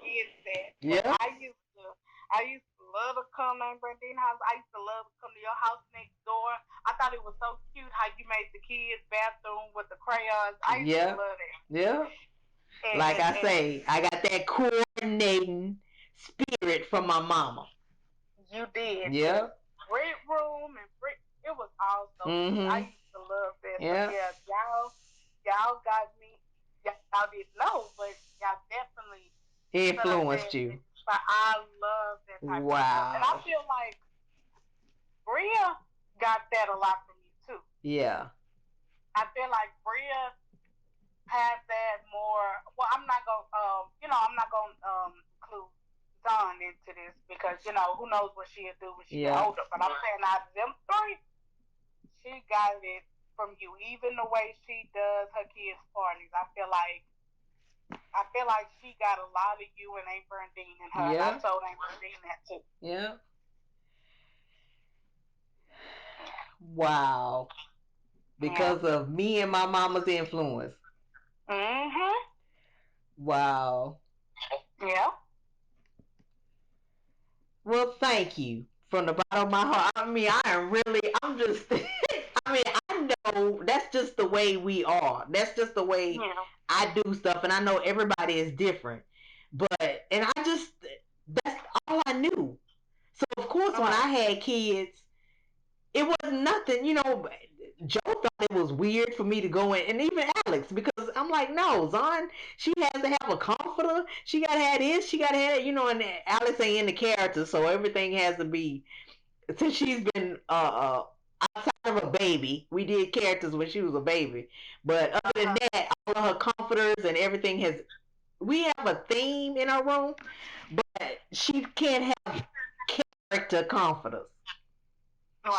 Yeah. I used to love to come to Brandine house. I used to love to come to your house next door. I thought it was so cute how you made the kids' bathroom with the crayons. I used to love that. Yeah. Like I say, I got that coordinating spirit from my mama. You did. Yeah. Brick room and brick. It was awesome. I used to love that. Yeah. So yeah, y'all got me. Y'all didn't know, but y'all definitely influenced you. But I love that type of stuff. And I feel like Bria got that a lot from you too. Yeah. I feel like Bria had that more. Well, I'm not gonna include Dawn into this because who knows what she'll do when she gets older. But I'm saying out of them three, she got it from you. Even the way she does her kids' parties, I feel like she got a lot of you and Aunt Bernadine in her. Yeah. And I told Aunt Bernadine that too. Yeah. Wow. Because of me and my mama's influence. Wow. Yeah. Well, thank you from the bottom of my heart. I mean, I'm just, I know that's just the way we are. That's just the way I do stuff. And I know everybody is different. But, and that's all I knew. So, of course, when I had kids, it was nothing, Joe thought it was weird for me to go in, and even Alex, because I'm like, no, Zon, she has to have a comforter. She got to have this. She got to have, and Alex ain't in the character, so everything has to be, since she's been outside of a baby, we did characters when she was a baby. But other than that, all of her comforters and everything we have a theme in our room, but she can't have character comforters.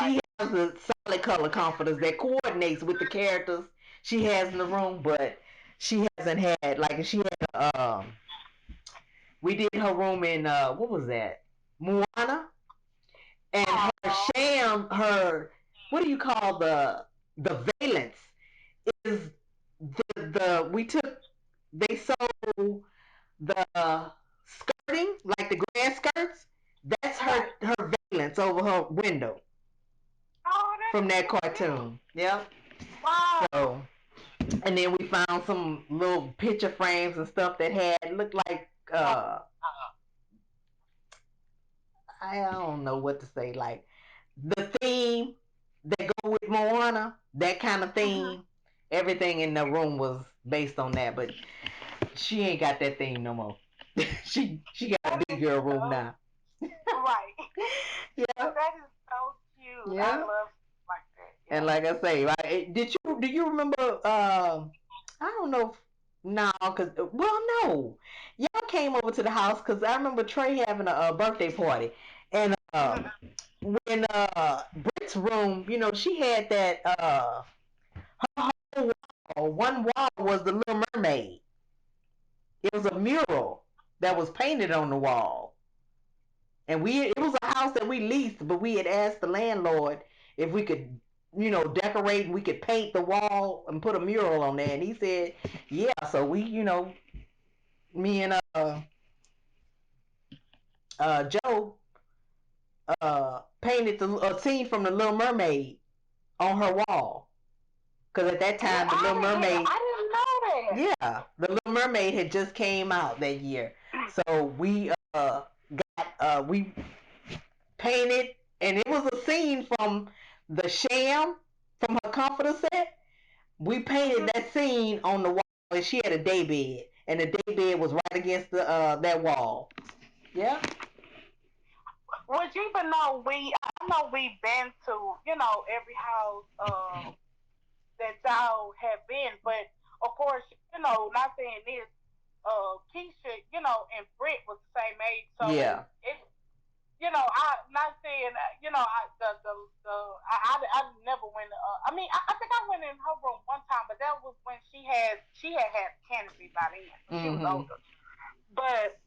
She has a solid color comforters that coordinates with the characters she has in the room, but she hasn't had, like, she had we did her room in what was that, Moana, and her what do you call the valence is they sold the skirting, like the grass skirts, that's her valence over her window. From that cartoon. Yep. Wow. So, and then we found some little picture frames and stuff that looked like I don't know what to say, like the theme that go with Moana, that kind of theme. Everything in the room was based on that, but she ain't got that theme no more. she got a big girl room now. Right. Yeah. That is so cute. Yeah. I love like that. And Yeah. like I say, do you remember? I don't know. No, cause well, no, y'all came over to the house because I remember Trey having a birthday party, and when Britt's room, she had that her whole wall. One wall was the Little Mermaid. It was a mural that was painted on the wall, and it was a house that we leased, but we had asked the landlord if we could, decorate. We could paint the wall and put a mural on there, and he said, yeah. So we, me and Joe painted a scene from the Little Mermaid on her wall. Because at that time, the Little Mermaid, I didn't know that. yeah, the Little Mermaid had just came out that year. So we painted, and it was a scene from the Sham, from her comforter set. We painted that scene on the wall, and she had a day bed, and the day bed was right against that wall. Yeah. Would you even know I know we've been to, every house that y'all have been, but of course, not saying this, Keisha, and Britt was the same age, so Yeah. it I'm not saying, I never went. I mean, I think I went in her room one time, but that was when she had canopy by then. She was Mm-hmm. older, but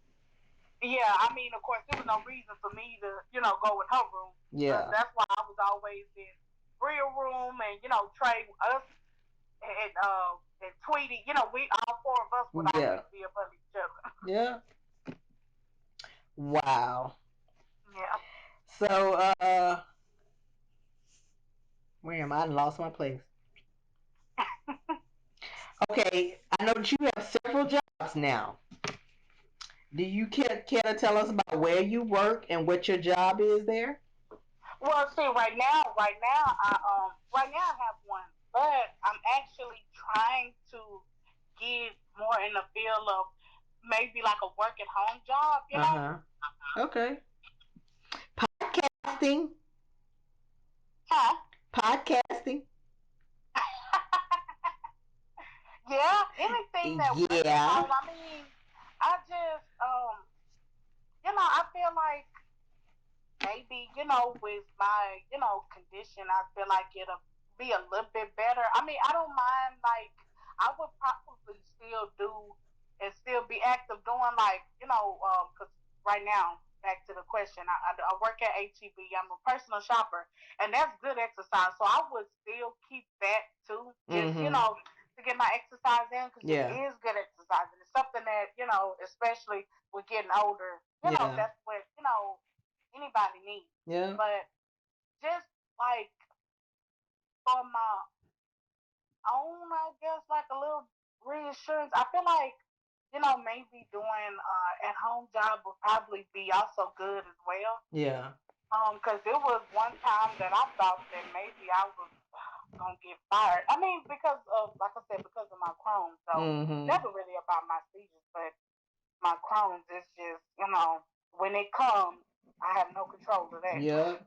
yeah, I mean, of course, there was no reason for me to, go in her room. Yeah. That's why I was always in Bria's room, and Trey, us, and Tweety. We all four of us would Yeah. always be above each other. Yeah. Wow. Yeah. So, where am I? I lost my place. Okay, I know that you have several jobs now. Do you care to tell us about where you work and what your job is there? Well, see, right now I have one, but I'm actually trying to get more in the field of maybe like a work at home job. Uh huh. Okay. Podcasting. Huh? Podcasting. Yeah, anything that work at Yeah. home. I mean, I just I feel like maybe, with my, condition, I feel like it'll be a little bit better. I mean, I don't mind, like, I would probably still do and still be active doing, like, because right now, back to the question, I work at HEB, I'm a personal shopper, and that's good exercise. So I would still keep that too, just, Mm-hmm. to get my exercise in, because it Yeah. is good exercise. And it's something that, especially with getting older, Yeah. that's what, anybody needs. Yeah. But just like for my own, I guess, like a little reassurance, I feel like, maybe doing at home job would probably be also good as well. Yeah. Because there was one time that I thought that maybe I was gonna get fired. I mean, because of, like I said, because of my Crohn's. So Mm-hmm. never really about my seizures, but my Crohn's is just, when it comes, I have no control of that. Yeah.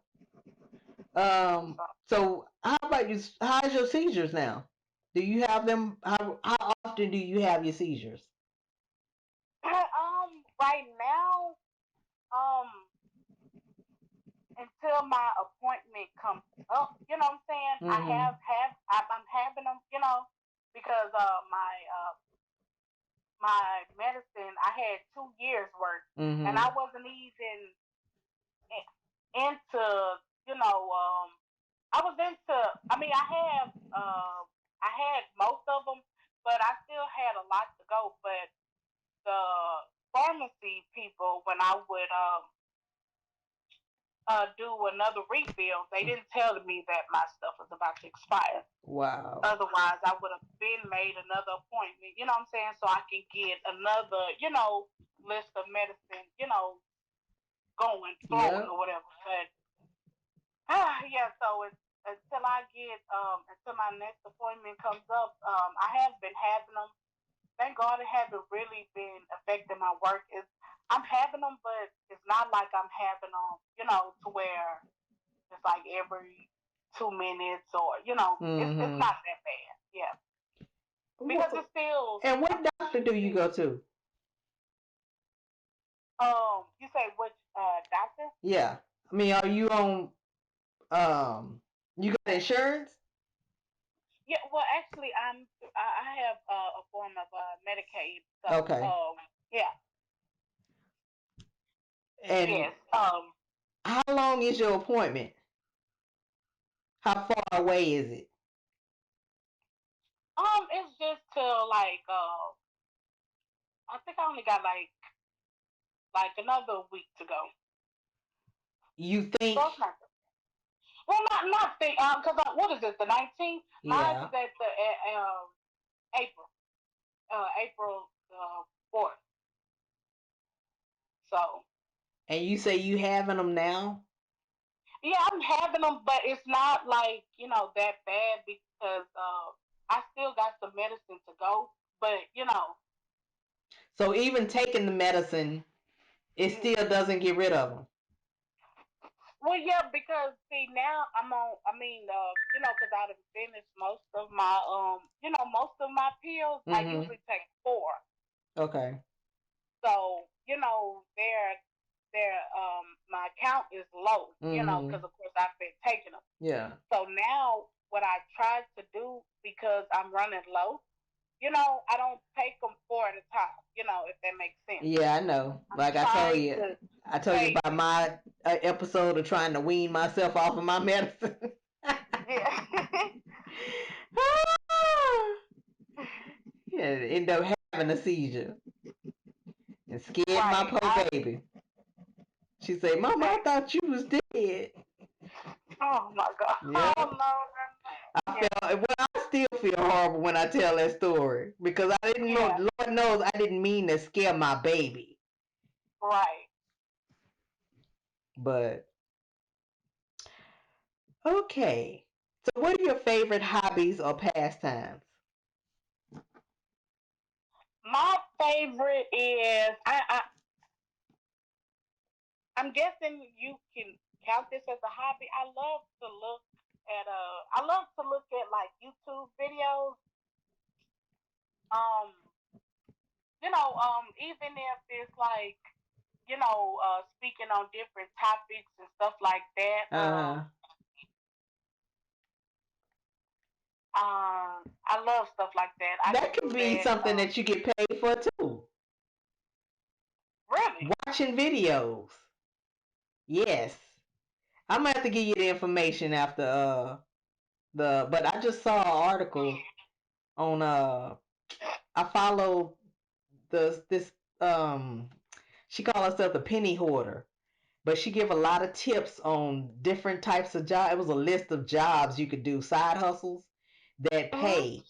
So So how about you? How's your seizures now? Do you have them? How often do you have your seizures? right now, um, until my appointment comes up, what I'm saying? Mm-hmm. I'm having them, because my medicine, I had 2 years worth, and Mm-hmm. I wasn't even into, you know, um, I was into. I mean, I had most of them, but I still had a lot to go. But the pharmacy people, when I would do another refill, they didn't tell me that my stuff was about to expire. Wow. Otherwise, I would have been made another appointment. You know what I'm saying? So I can get another, list of medicine, going, flowing, Yep. or whatever. But yeah. So it's until my next appointment comes up, I have been having them. Thank God it hasn't really been affecting my work. I'm having them, but it's not like I'm having them, to where it's like every 2 minutes, or it's not that bad. Yeah, because it's still. And what doctor do you go to? You say which doctor? Yeah, I mean, are you on you got insurance? Yeah, well, actually, I have a form of Medicaid, so Okay. yeah, And yes, how long is your appointment? How far away is it? it's just till like I think I only got like another week to go. You think? So it's not. Well, not think because what is it? The 19th. Mine Yeah. is at the April, April 4th. So And you say you having them now? yeah, I'm having them, but it's not like that bad because I still got some medicine to go. But So even taking the medicine, it still doesn't get rid of them. well, yeah, because see now I'm on. I mean, because I've finished most of my most of my pills. I Mm-hmm. usually take four. Okay. So their my count is low. Mm-hmm. Because of course I've been taking them. Yeah. So now what I tried to do because I'm running low, I don't take them four at a time. If that makes sense. Yeah, I know. I'm Like trying to I told you take. about my episode of trying to wean myself off of my medicine. Yeah. Yeah, end up having a seizure and scared my Right. poor baby. She said, "Mama, I Hey. thought you was dead." Oh my God. Yeah, Oh no, no, no. I Yeah. felt. Well, I still feel horrible when I tell that story because I didn't know. Yeah. Lord knows I didn't mean to scare my baby. Right. But okay. So, what are your favorite hobbies or pastimes? My favorite is I'm guessing you can count this as a hobby. I love to look at like YouTube videos. Um, even if it's like, speaking on different topics and stuff like that. Uh, I love stuff like that. I can that do could be that. something that you get paid for too. Really? Watching videos. Yes. I'm gonna have to give you the information after but I just saw an article on I follow this she called herself the penny hoarder, but she give a lot of tips on different types of jobs. It was a list of jobs you could do, side hustles that Mm-hmm. pay.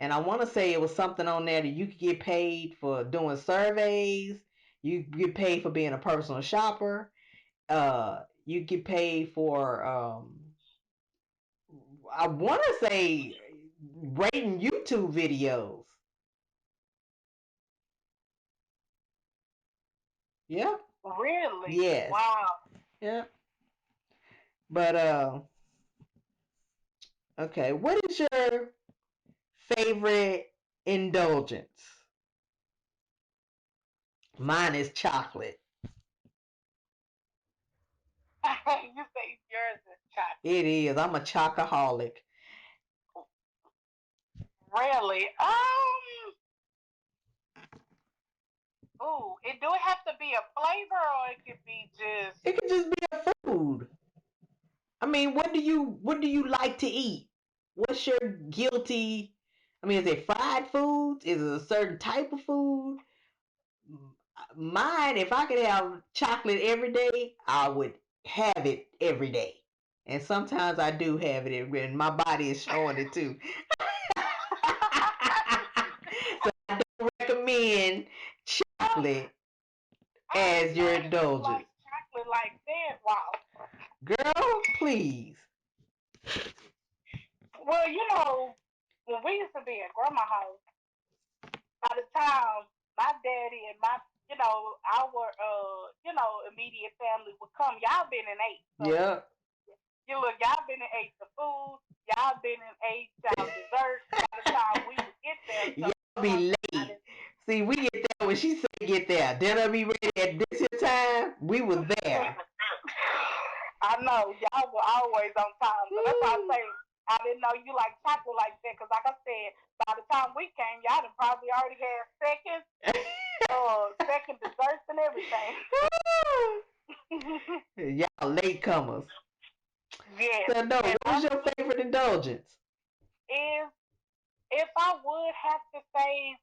And I want to say it was something on there that you could get paid for doing surveys. You get paid for being a personal shopper. You get paid for I want to say rating YouTube videos. Yep. Really? Yes. Wow. Yep. But okay. What is your favorite indulgence? Mine is chocolate. You say yours is chocolate. It is. I'm a chocoholic. Really? Ooh, do it have to be a flavor or it could be just It could just be a food. I mean, what do you like to eat? What's your guilty? I mean, is it fried foods? Is it a certain type of food? Mine, if I could have chocolate every day, I would have it every day. And sometimes I do have it, and my body is showing it too. So I don't recommend oh, chocolate I as didn't know your you indulgence. like chocolate like that. Wow. Girl, please. Well, when we used to be at grandma's house, by the time my daddy and our immediate family would come, y'all been in eight. So Yep. look, y'all been and ate the food. Y'all been and ate y'all dessert by the time we would get there. So y'all be late. See, we get there when she said get there. Dinner be ready at this time. We were there. I know y'all were always on time, so that's why I say I didn't know you like chocolate like that. Cause like I said, by the time we came, y'all done probably already had second desserts and everything. Y'all late comers. Yes. So no, what was your favorite indulgence? Is if I would have to say,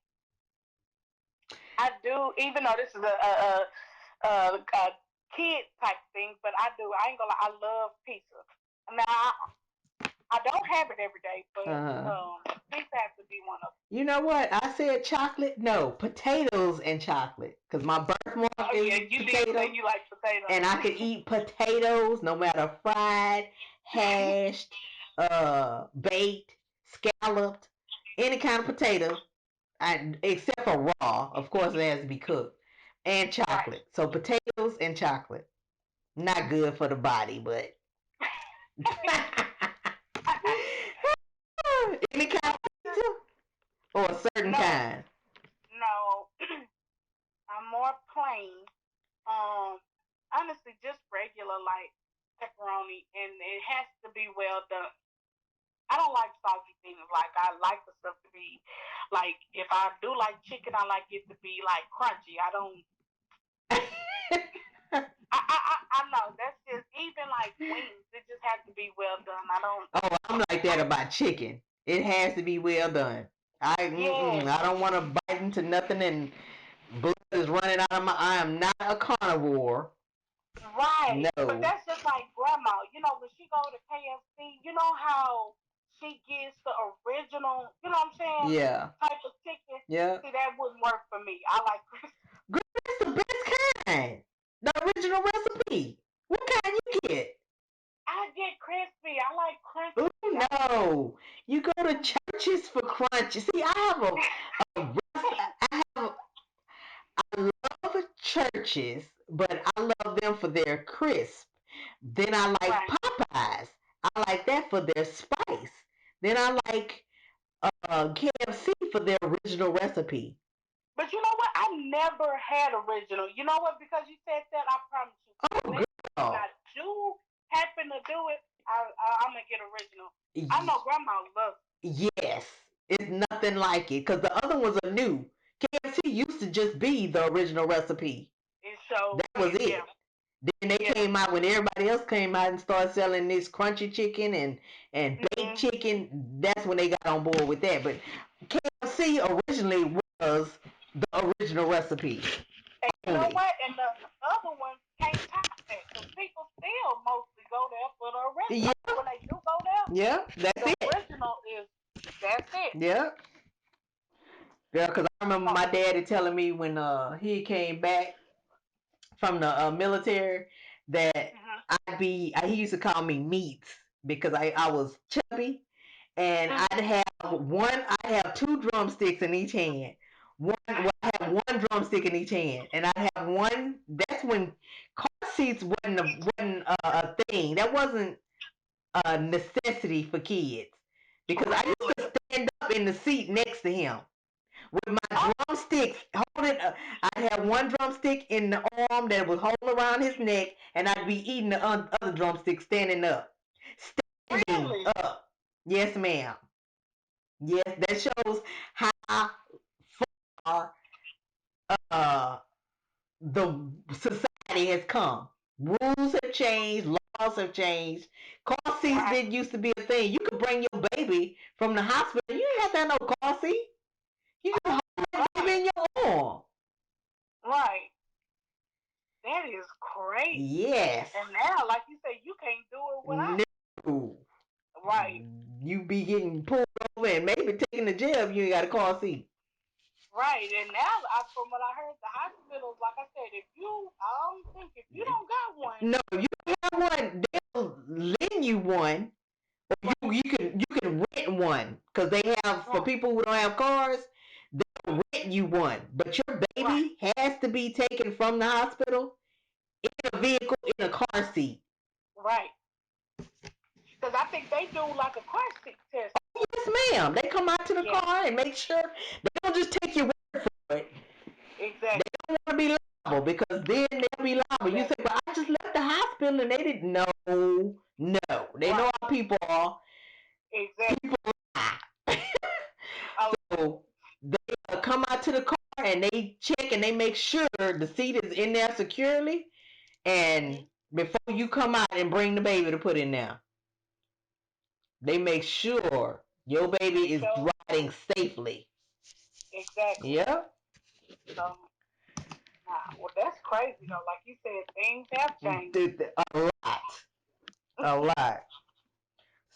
I do. Even though this is a kid type thing, but I do. I ain't gonna lie. I love pizza. Now I don't have it every day, but pizza has to be one of them. You know what? I said chocolate. No, potatoes and chocolate. Cause my birthmark is you potato. did say you like potatoes. And I could eat potatoes, no matter fried, hashed, baked, scalloped, any kind of potato, except for raw. Of course, it has to be cooked. And chocolate. Right. So potatoes and chocolate. Not good for the body, but any kind of pizza or a certain kind. No, I'm more plain. Honestly, just regular like pepperoni, and it has to be well done. I don't like salty things. Like I like the stuff to be like if I do like chicken, I like it to be like crunchy. I don't. I know that's just even like wings. It just has to be well done. I don't. Oh, I'm like that about chicken. It has to be well done. I don't want to bite into nothing and blood is running out of my. I am not a carnivore. Right. No. But that's just like grandma. You know, when she go to KFC, you know how she gets the original, you know what I'm saying? Yeah. Type of chicken. Yeah. See, that wouldn't work for me. I like crispy. Girl, that's the best kind. The original recipe. What kind you get? I get crispy. I like crunchy. Ooh, no. You go to churches for crunchy. See, I love churches, but I love them for their crisp. Then I like Popeyes. I like that for their spice. Then I like KFC for their original recipe. But you know what? I never had original. You know what? Because you said that, I promise you. Oh, girl. When I do happen to do it, I'm going to get original. I know grandma loves it. Yes. It's nothing like it because the other ones are new. KFC used to just be the original recipe. That was it. Yeah. Then they came out when everybody else came out and started selling this crunchy chicken and baked chicken. That's when they got on board with that. But KFC originally was the original recipe. And you know what? And the other ones can't top that because people still mostly go there for the original. Yeah. When they do go there, yeah, that's the it. Original is that's it. Yeah. Yeah, because I remember my daddy telling me when he came back from the military that he used to call me meats because I was chubby and I have two drumsticks in each hand. I have one drumstick in each hand, and I have one. That's when car seats wasn't a thing. That wasn't a necessity for kids because I used to stand up in the seat next to him with my drumsticks holding. I'd have one drumstick in the arm that was holding around his neck, and I'd be eating the other drumstick standing up. Standing up. Yes, ma'am. Yes, that shows how far uh, the society has come. Rules have changed, laws have changed. Car seats didn't used to be a thing. You could bring your baby from the hospital. You didn't have to have no car seat. You just hold that baby in your arm. Right. That is crazy. Yes. And now, like you say, you can't do it without. No. Right. You be getting pulled over and maybe taken to jail if you ain't got a car seat. Right, and now from what I heard, the hospitals, like I said, if you don't got one, no, if you don't have one, they'll lend you one, or you can rent one because they have for people who don't have cars, they'll rent you one. But your baby has to be taken from the hospital in a vehicle in a car seat. Right. I think they do like a crash test. Yes, ma'am. They come out to the car and make sure they don't just take your word for it. Exactly. They don't want to be liable because then they'll be liable. You say, "Well, I just left the hospital and they didn't know." No, they know how people are. Exactly. People lie. So they come out to the car and they check and they make sure the seat is in there securely, and before you come out and bring the baby to put in there, they make sure your baby is riding safely. Exactly. Yep. So, well, that's crazy though. Like you said, things have changed. A lot.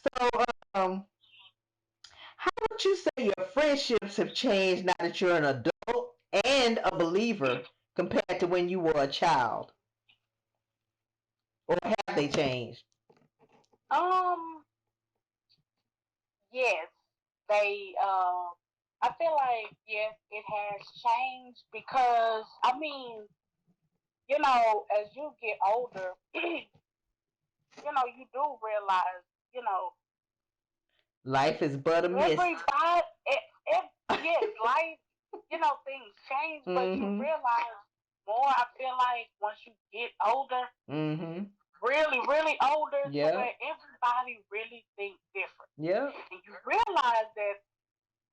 So, how would you say your friendships have changed now that you're an adult and a believer compared to when you were a child? Or have they changed? Yes, they. I feel like yes, it has changed because I mean, as you get older, you do realize, Life is but a mist. everybody, yes, life, things change, but you realize more. I feel like once you get older, really, really older, where everybody really thinks different. Yeah. And you realize that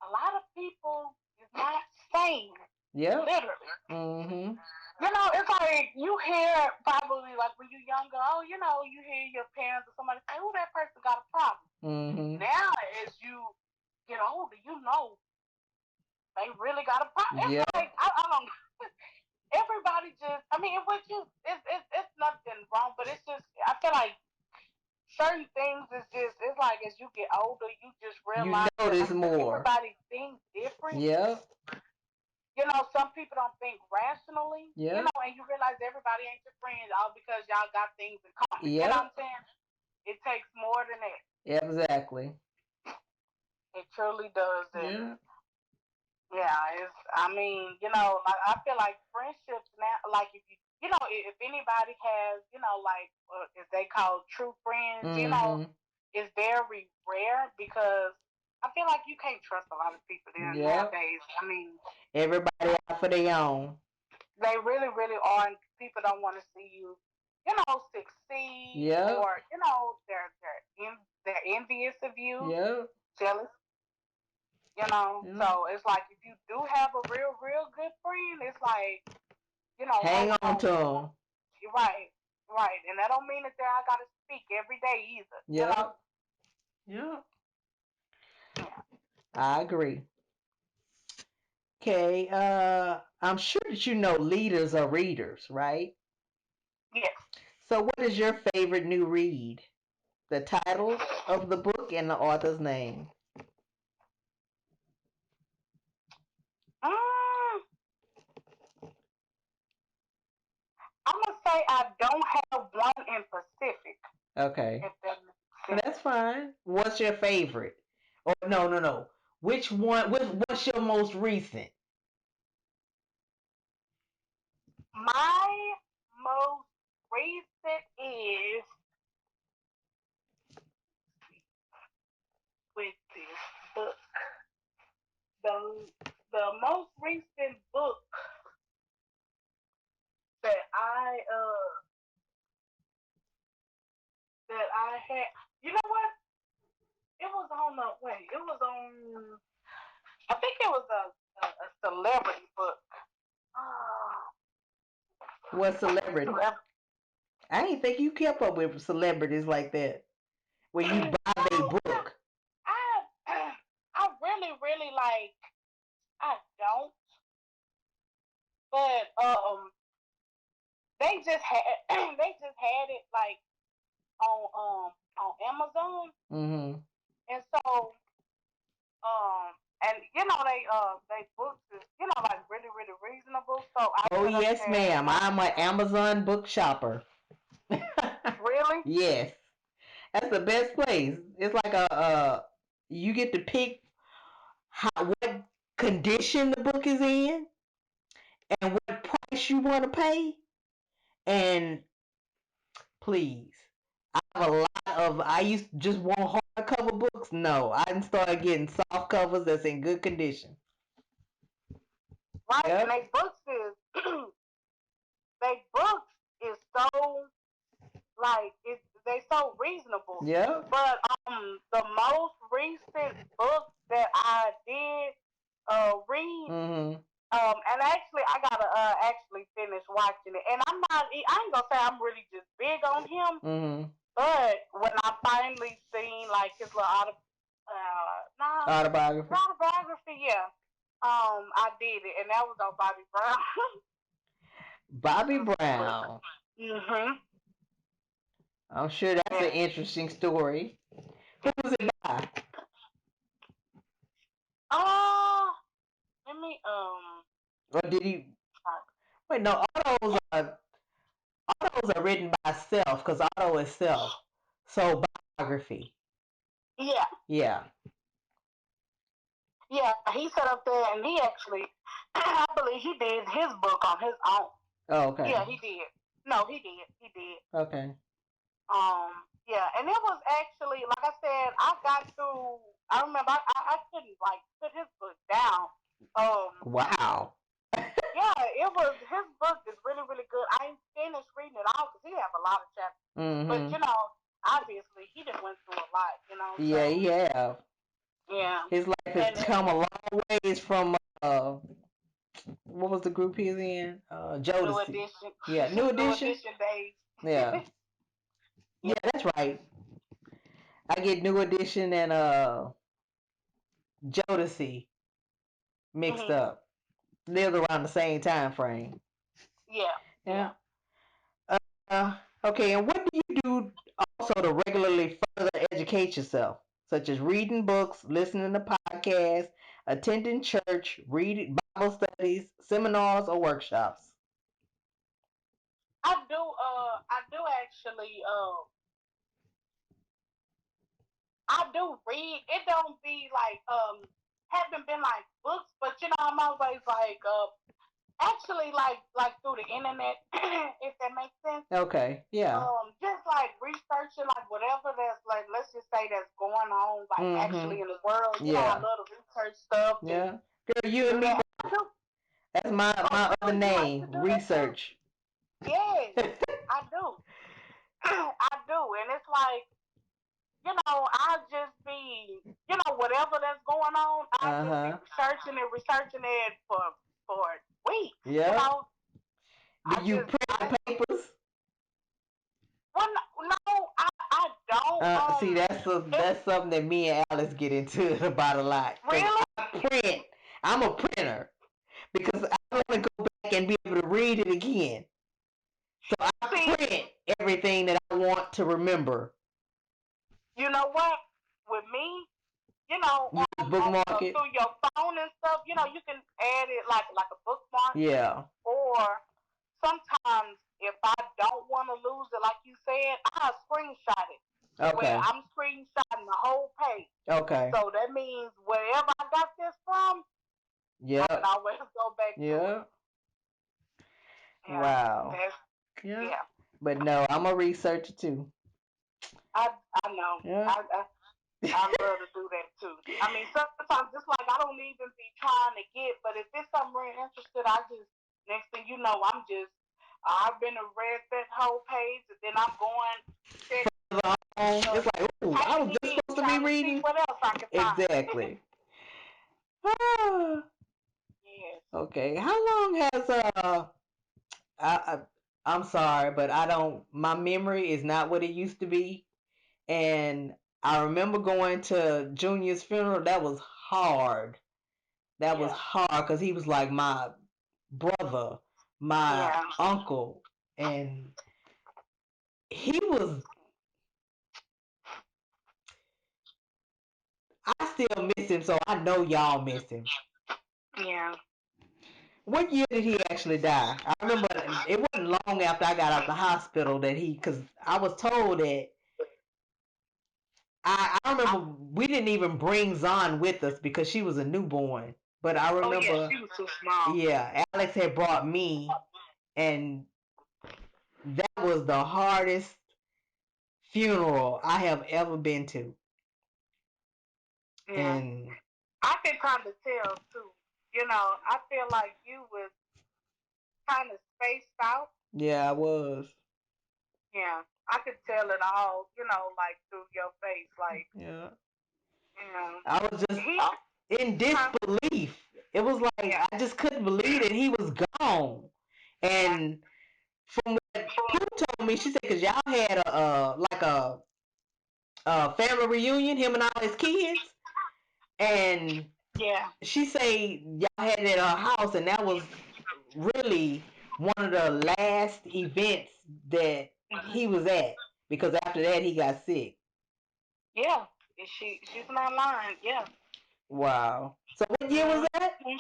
a lot of people is not sane. Yeah. Literally. It's like you hear probably like when you're younger, you hear your parents or somebody say, "Oh, that person got a problem." Now, as you get older, they really got a problem. It's like I don't. Everybody just, I mean, it's nothing wrong, but it's just I feel like certain things is just it's like as you get older, you just realize you notice more. Everybody thinks different. Yeah. Some people don't think rationally. Yeah. And you realize everybody ain't your friend all because y'all got things in common. Yeah. You know what I'm saying? It takes more than that. Exactly. It truly does. Yeah. Yeah, I mean, like I feel like friendships now, like if if anybody has, like if they call true friends, it's very rare because I feel like you can't trust a lot of people nowadays. I mean, everybody out for their own. They really, really are, and people don't want to see you, succeed, or they're envious of you, jealous. So it's like if you do have a real, real good friend, it's like, hang on to them. Right, and that don't mean that I gotta speak every day either. Yeah. I agree. Okay, I'm sure that you know leaders are readers, right? Yes. So what is your favorite new read? The title of the book and the author's name. I'm gonna say I don't have one in specific. Okay. That's fine. What's your favorite? Oh, no. Which one? What's your most recent? My most recent is with this book. The most recent book that I had. You know what? It was on the wait. It was on. I think it was a celebrity book. What celebrity? I didn't think you kept up with celebrities like that. Where you buy their book. I really, really like. I don't. But they just had it like on Amazon. And so and they books is like really, really reasonable. So yes, ma'am. I'm an Amazon book shopper. Really? Yes. That's the best place. It's like you get to pick what condition the book is in and what price you want to pay. And please, I have a lot I used to just want hardcover books. No, I didn't start getting soft covers that's in good condition. Right, Yep. and they books is they books is so like they so reasonable. Yeah. But the most recent book that I did read, Mm-hmm. and actually I gotta actually finish watching it. And I ain't gonna say I'm really just big on him, Mm-hmm. but when I finally seen like his little Autobiography. autobiography, yeah. I did it, and that was on Bobby Brown. Bobby Brown. Mhm. I'm sure that's an Yeah. interesting story. Who was it by? Uh, let me Or did he? Wait, no. Autos are written by self because auto is self. So biography. Yeah. Yeah. Yeah, he set up there, and he actually, I believe he did his book on his own. Oh, okay. Yeah, he did. No, he did. He did. Okay. Yeah, and it was actually, like I said, I got through. I remember I couldn't like put his book down. Wow. Yeah, it was his book is really really good. I ain't finished reading it all because he have a lot of chapters. But Mm-hmm. you know, obviously he just went through a lot. You know, Yeah, so he have. yeah. His life has And come a long ways from what was the group he's in? New Jodeci. Edition, Yeah, New New Edition. Edition days. Yeah. Yeah, that's right. I get New Edition and Jodeci mixed Mm-hmm. up. Lived around the same time frame. Yeah, Yeah. yeah. Uh, okay, and what do you do also to regularly further educate yourself, such as reading books, listening to podcasts, attending church, reading Bible studies, seminars, or workshops? I do actually. I do read. It don't be like haven't been like books, but you know, I'm always like actually like through the internet, if that makes sense. Okay, yeah. Just like researching like whatever that's like, let's just say that's going on like Mm-hmm. actually in the world. You know, I Yeah. love to research stuff and Yeah. Girl, you and do me that. both. That's my other Really, you like to name, do that too? research. Yes, I do. I do, and it's like you know, I'll just be, you know, whatever that's going on, I'll just be Uh-huh. researching it for weeks. You Yep. know, Do I you just, print I the papers? well, no, I don't. See, It that's something that me and Alice get into about a lot. Cause really, I print. I'm a printer because I want to go back and be able to read it again. So I see, print everything that I want to remember. you know what? With me, you know, You just bookmark it. through your phone and stuff, you know, you can add it like a bookmark, Yeah. or sometimes if I don't want to lose it, like you said, I screenshot it where Okay. I'm screenshotting the whole page. Okay. So that means wherever I got this from, I can Yep. always go back to it. Yeah. Yeah, Wow. that's Yeah. yeah. But no, I'm a researcher too. I I know. Yeah. I love to do that too. I mean, sometimes it's like I don't even be trying to get, but if it's something really interested, I just next thing you know, I've been to read that whole page, and then I'm going check It's like, ooh, I was just page supposed to be trying to see reading. what else I can find. Exactly. Yes. Okay. How long has I I'm sorry, but I don't. My memory is not what it used to be, and I remember going to Junior's funeral. That was hard. That was Yeah. hard because he was like my brother, my Yeah. uncle, and he was. I still miss him, so I know y'all miss him. Yeah. What year did he actually die? I remember it wasn't long after I got out the hospital that because I was told that I remember we didn't even bring Zon with us because she was a newborn. But I Oh yeah, remember, she was too small. yeah, Alex had brought me, and that was the hardest funeral I have ever been to. Yeah. And I can kind of tell too. I feel like you was kind of spaced out. yeah, I was. Yeah, I could tell it all. Like through your face, like Yeah. you know, I was just he. in Huh? disbelief. It was like Yeah. I just couldn't believe that he was gone. Yeah. And from what Pooh told me, she said because y'all had a family reunion, him and all his kids, and Yeah. she say y'all had it at her house, and that was really one of the last events that Mhm. he was at because after that he got sick. Yeah. She's not lying. Yeah. Wow. So what year was that? Mhm.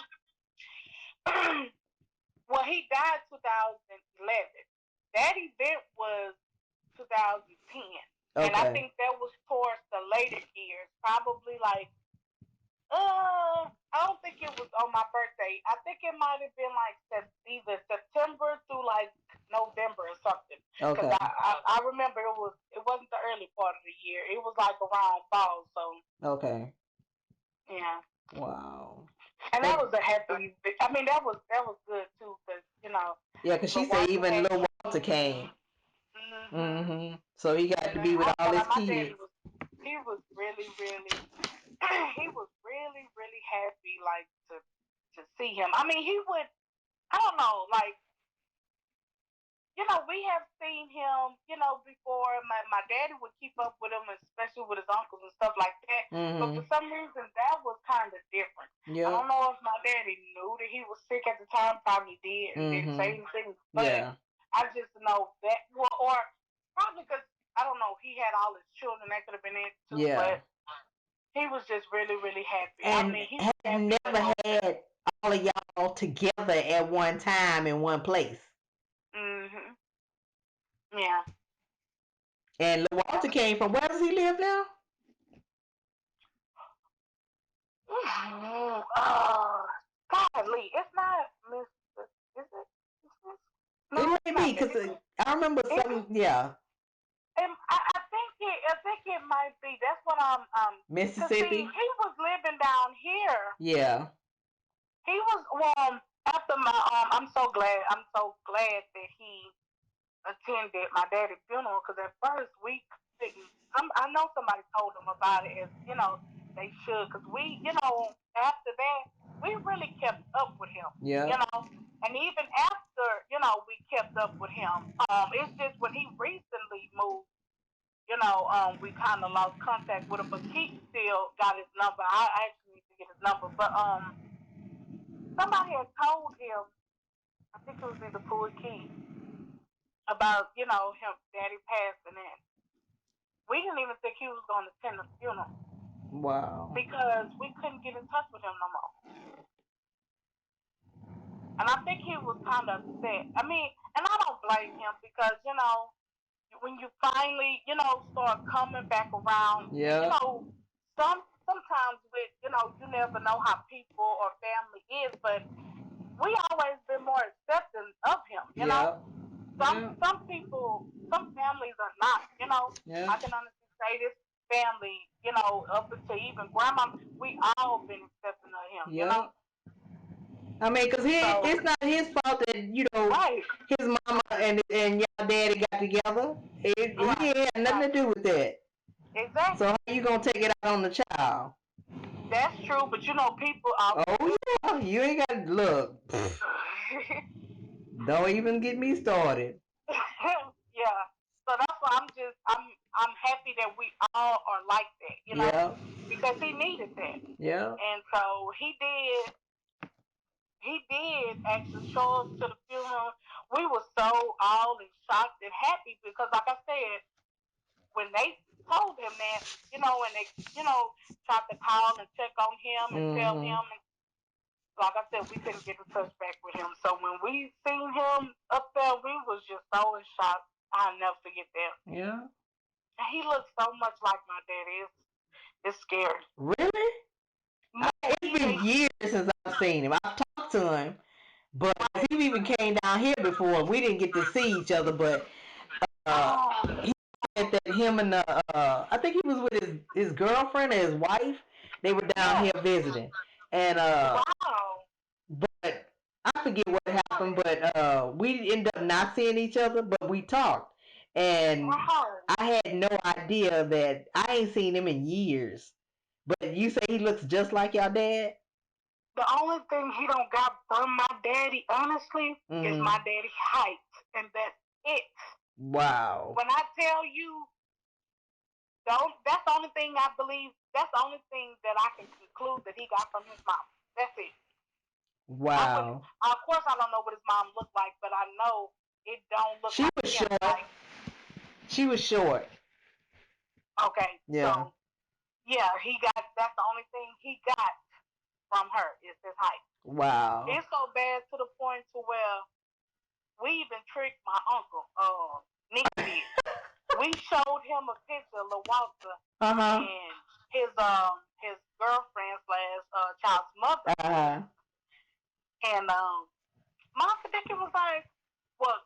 Well, he died 2011. That event was 2010, and I Okay. think that was towards the later years, probably like I don't think it was on my birthday. I think it might have been like either September through like November or something. Cause Okay. I remember it wasn't the early part of the year. It was like around fall. So Okay. yeah. Wow. And that But was a happy. I mean, that was good too, cause yeah, because she Lil said Walter even had. little Walter came. Mhm. So he got to And be with I all his my daddy kids. was. He was really, really. he was really, really happy, like to see him. I mean, he would. I don't know, like we have seen him, before. My daddy would keep up with him, especially with his uncles and stuff like that. But for some reason, that was kind of different. I Yeah. don't know if my daddy knew that he was sick at the time. Probably did and didn't say anything. But Yeah. I just know that, well, or probably because I don't know, he had all his children. That could have been it too. Yeah. But he was just really, really happy. I And mean, he was have happy for never most of it. had all of y'all together at one time in one place. Mhm. Yeah. And Lil Walter came from where does he live now? Golly, it's not Mr. Is it? It No, may it's be not that. because I remember It, some. Yeah, I think it might be. That's what cause see, Mississippi. he was living down here. Yeah. He was after my I'm so glad that he attended my daddy's funeral because at first we couldn't. I know somebody told him about it as they should because after that we really kept up with him, Yeah. and even after we kept up with him, it's just when he recently moved, we kind of lost contact with him, but Keith still got his number. I actually need to get his number, but somebody had told him, I think it was either Poor Keith, about him daddy passing in. We didn't even think he was going to attend the funeral Wow. because we couldn't get in touch with him no more. And I think he was kind of upset. I mean, and I don't blame him because when you finally start coming back around, and Yeah. sometimes with you never know how people or family is, but we always been more accepting of him. Yeah. Yeah. Some people, some families are not. Yeah. I can honestly say this family, up until even grandma, we all been accepting of him. Yeah. I mean, cause So it's not his fault that right, his mama and y'all daddy got together. He right, ain't had nothing to exactly, do with that. So exactly. how you gonna take it out on the child? That's true, but people are. Oh yeah, you ain't got to look. Don't even get me started. Yeah. So that's why I'm happy that we all are like that, Yeah. because he needed that, Yeah. and so he did actually show us to the funeral. We were so all in shocked and happy because, like I said, when they told him that, and they, tried to call and check on him and tell him, and like I said, we couldn't get in touch back with him. So when we seen him up there, we was just so in shock. I'll never forget that. Yeah. And he looks so much like my daddy. It's scary. Really? Yeah, It's been years since I've seen him. I've talked to him, but he even came down here before. We didn't get to see each other, but oh, he that him and I think he was with his girlfriend or his wife. They were down here visiting, and Wow. but I forget what happened. But we ended up not seeing each other, but we talked, and Wow. I had no idea that I ain't seen him in years. But you say he looks just like your dad? The only thing he don't got from my daddy, honestly, is my daddy's height, and that's it. Wow. When I tell you, that's the only thing I believe. That's the only thing that I can conclude that he got from his mom. That's it. Wow. Of course, I don't know what his mom looked like, but I know it don't look she like was him. Short. Like, she was short. Okay. Yeah. So yeah, that's the only thing he got from her is his height. Wow. It's so bad to the point to where we even tricked my uncle, Nick did. We showed him a picture of LaWalter and his girlfriend / child's mother. And my predicament was like, well,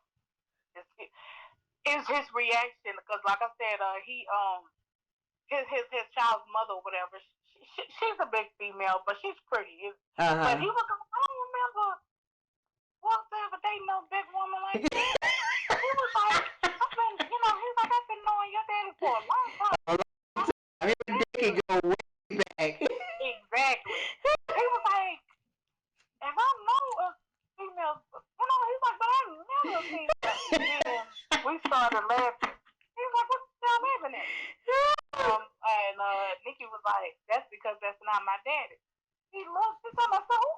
it's his reaction because, like I said, his child's mother or whatever. She's a big female, but she's pretty. But he was like, I don't remember Walter ever dating no big woman like that. He was like, he's like, I've been knowing your daddy for a long time. Every day can go way back. Exactly. He was like, if I know a female, he's like, but I never seen that. And then we started laughing. He was like, what y'all laughing at? And Nikki was like, that's because that's not my daddy. He looked at my soul.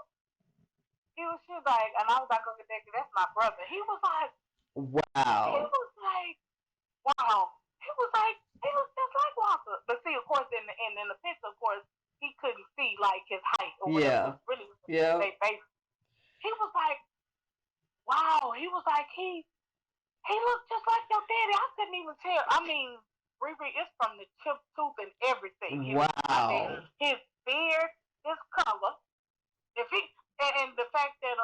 She was like, and I was like, okay, that's my brother. He was like, wow. He was like, wow. He was like, he was just like Walter. But see, of course, in the picture, of course, he couldn't see like his height or whatever. Yeah. Really, they face. He was like, wow. He was like, he looked just like your daddy. I couldn't even tell. I mean, Riri, it's from the chip tooth and everything. Wow. His beard, his color. If he and the fact that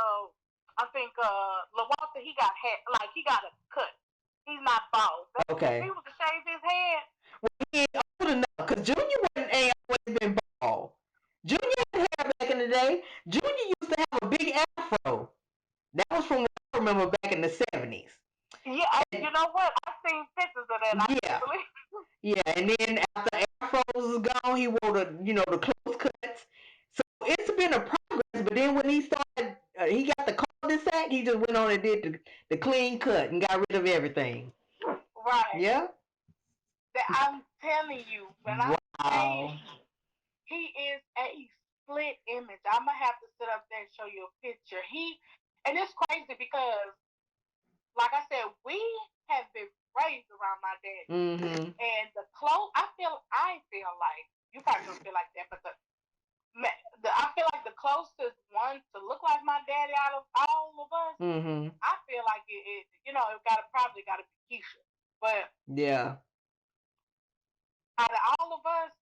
I think LaWalter he got hair, like he got a cut. He's not bald. Okay. If he was to shave his head. Well, he ain't old enough because Junior ain't always been bald. Junior had hair back in the day. Junior used to have a big afro. That was from what I remember back in the 70s. Yeah, you know what? I've seen pictures of that. Yeah. Yeah, and then after afros was gone, he wore the close cuts. So it's been a progress. But then when he started, he got the cul-de-sac. He just went on and did the clean cut and got rid of everything. Right. Yeah. I'm telling you, when I say he is a split image, I'm gonna have to sit up there and show you a picture. And it's crazy because, like I said, we have been raised around my dad, and the clothes. I feel like you probably don't feel like that, but I feel like the closest one to look like my daddy out of all of us. I feel like it probably got to be Keisha, but yeah. Out of all of us,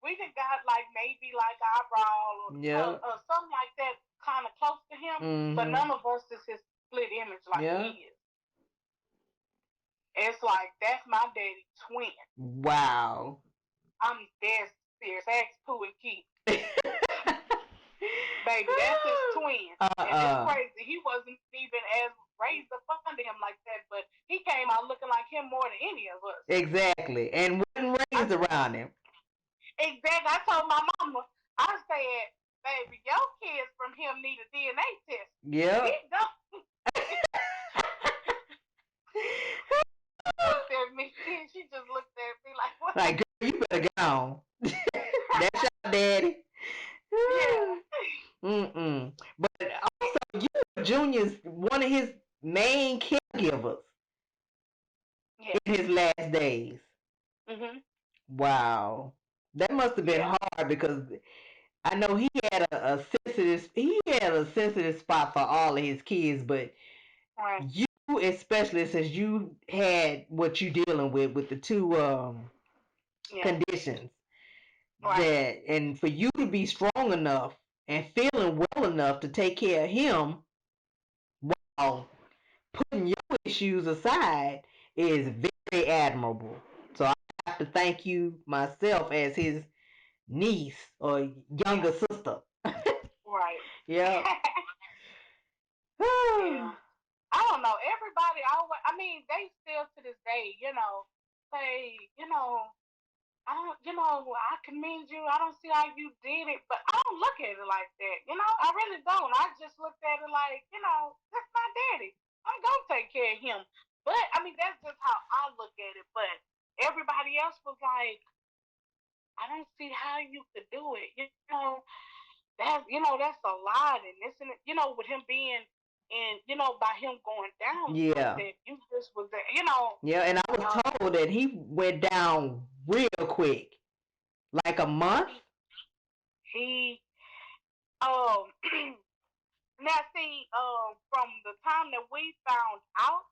we just got like maybe like eyebrow or something like that, kind of close to him. But none of us is his split image like he is. It's like that's my daddy twin. Wow. I'm dead serious. Ask Pooh and Keith. Baby, that's his twin. And it's crazy. He wasn't even as raised up under him like that, but he came out looking like him more than any of us. Exactly. And wasn't raised around him. Exactly. I told my mama, I said, baby, your kids from him need a DNA test. Yeah. He don't. Looked at me. She just looked at me like, what? Like, girl, you better go on. That's your daddy. Yeah. But also, you Junior's one of his main caregivers in his last days. Wow. That must have been hard because I know he had a sensitive spot for all of his kids, but you especially since you had what you dealing with the two conditions and for you to be strong enough and feeling well enough to take care of him while putting your issues aside is very admirable. So I have to thank you myself as his niece or younger sister. Right. Yeah. Yeah. I don't know. Everybody always. I mean, they still to this day, say, I don't, I commend you. I don't see how you did it, but I don't look at it like that. I really don't. I just looked at it like, that's my daddy. I'm gonna take care of him. But I mean, that's just how I look at it. But everybody else was like, I don't see how you could do it. That's a lot, and this and with him being and by him going down like Yeah. that, you just was there, Yeah, and I was told that he went down real quick, like a month. He um now see from the time that we found out,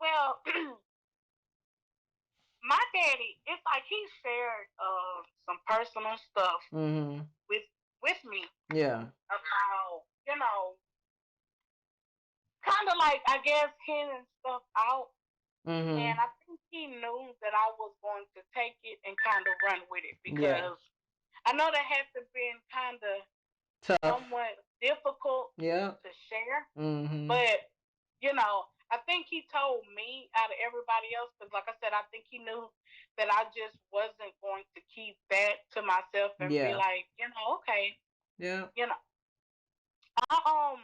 well, my daddy, it's like he shared some personal stuff with me. Yeah. About kind of like I guess hidden stuff out. And I think he knew that I was going to take it and kind of run with it because I know that had to been kind of tough, somewhat difficult to share. But I think he told me out of everybody else because, like I said, I think he knew that I just wasn't going to keep that to myself and be like, okay, I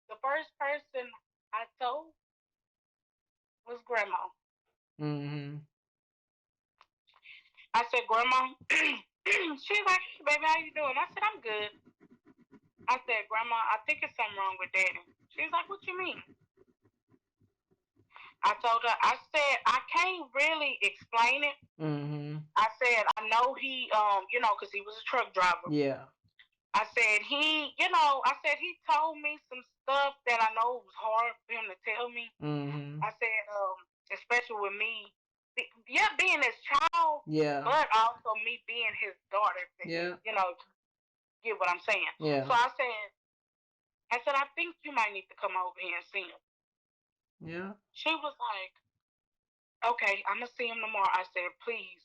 the first person I told was Grandma. I said, Grandma. She's like, hey, baby, how you doing? I said, I'm good. I said, Grandma, I think it's something wrong with Daddy. She's like, what you mean? I told her, I said, I can't really explain it. I said, I know he, because he was a truck driver. Yeah. I said, he told me some stuff that I know was hard for him to tell me. I said, especially with me, being his child, but also me being his daughter. Get what I'm saying? Yeah. So I said, I think you might need to come over here and see him. Yeah. She was like, okay, I'm gonna see him tomorrow. I said, please,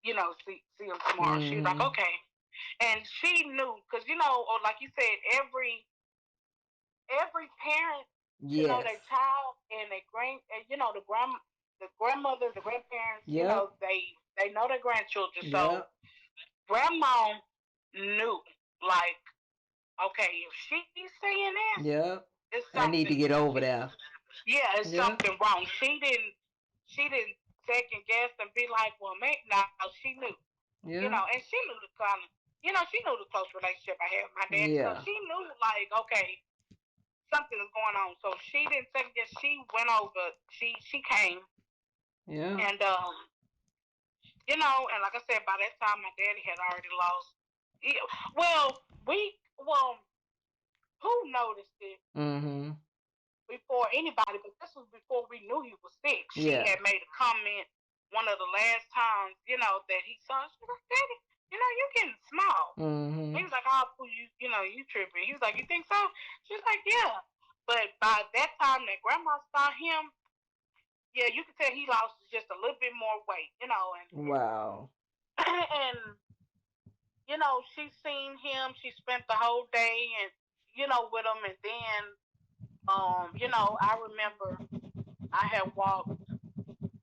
see him tomorrow. She was like, okay, and she knew because or like you said, every parent should know their child and their the grandmother, the grandparents. They know their grandchildren. So grandma knew, like, okay, if she's saying this, it's something. I need to get over there. Yeah, it's something wrong. She didn't second guess and be like, well, maybe now she knew. And she knew the kind of, she knew the close relationship I had with my dad. So she knew, like, okay, something is going on. So she didn't second guess. She went over. She came. Yeah. And and like I said, by that time my daddy had already lost. Who noticed it before anybody? But this was before we knew he was sick. She had made a comment one of the last times, that he saw. She was like, Daddy, you getting small. He was like, oh, you tripping. He was like, you think so? She was like, yeah. But by that time that Grandma saw him, yeah, you could tell he lost just a little bit more weight, and wow. and she seen him. She spent the whole day and with him, and then I remember I had walked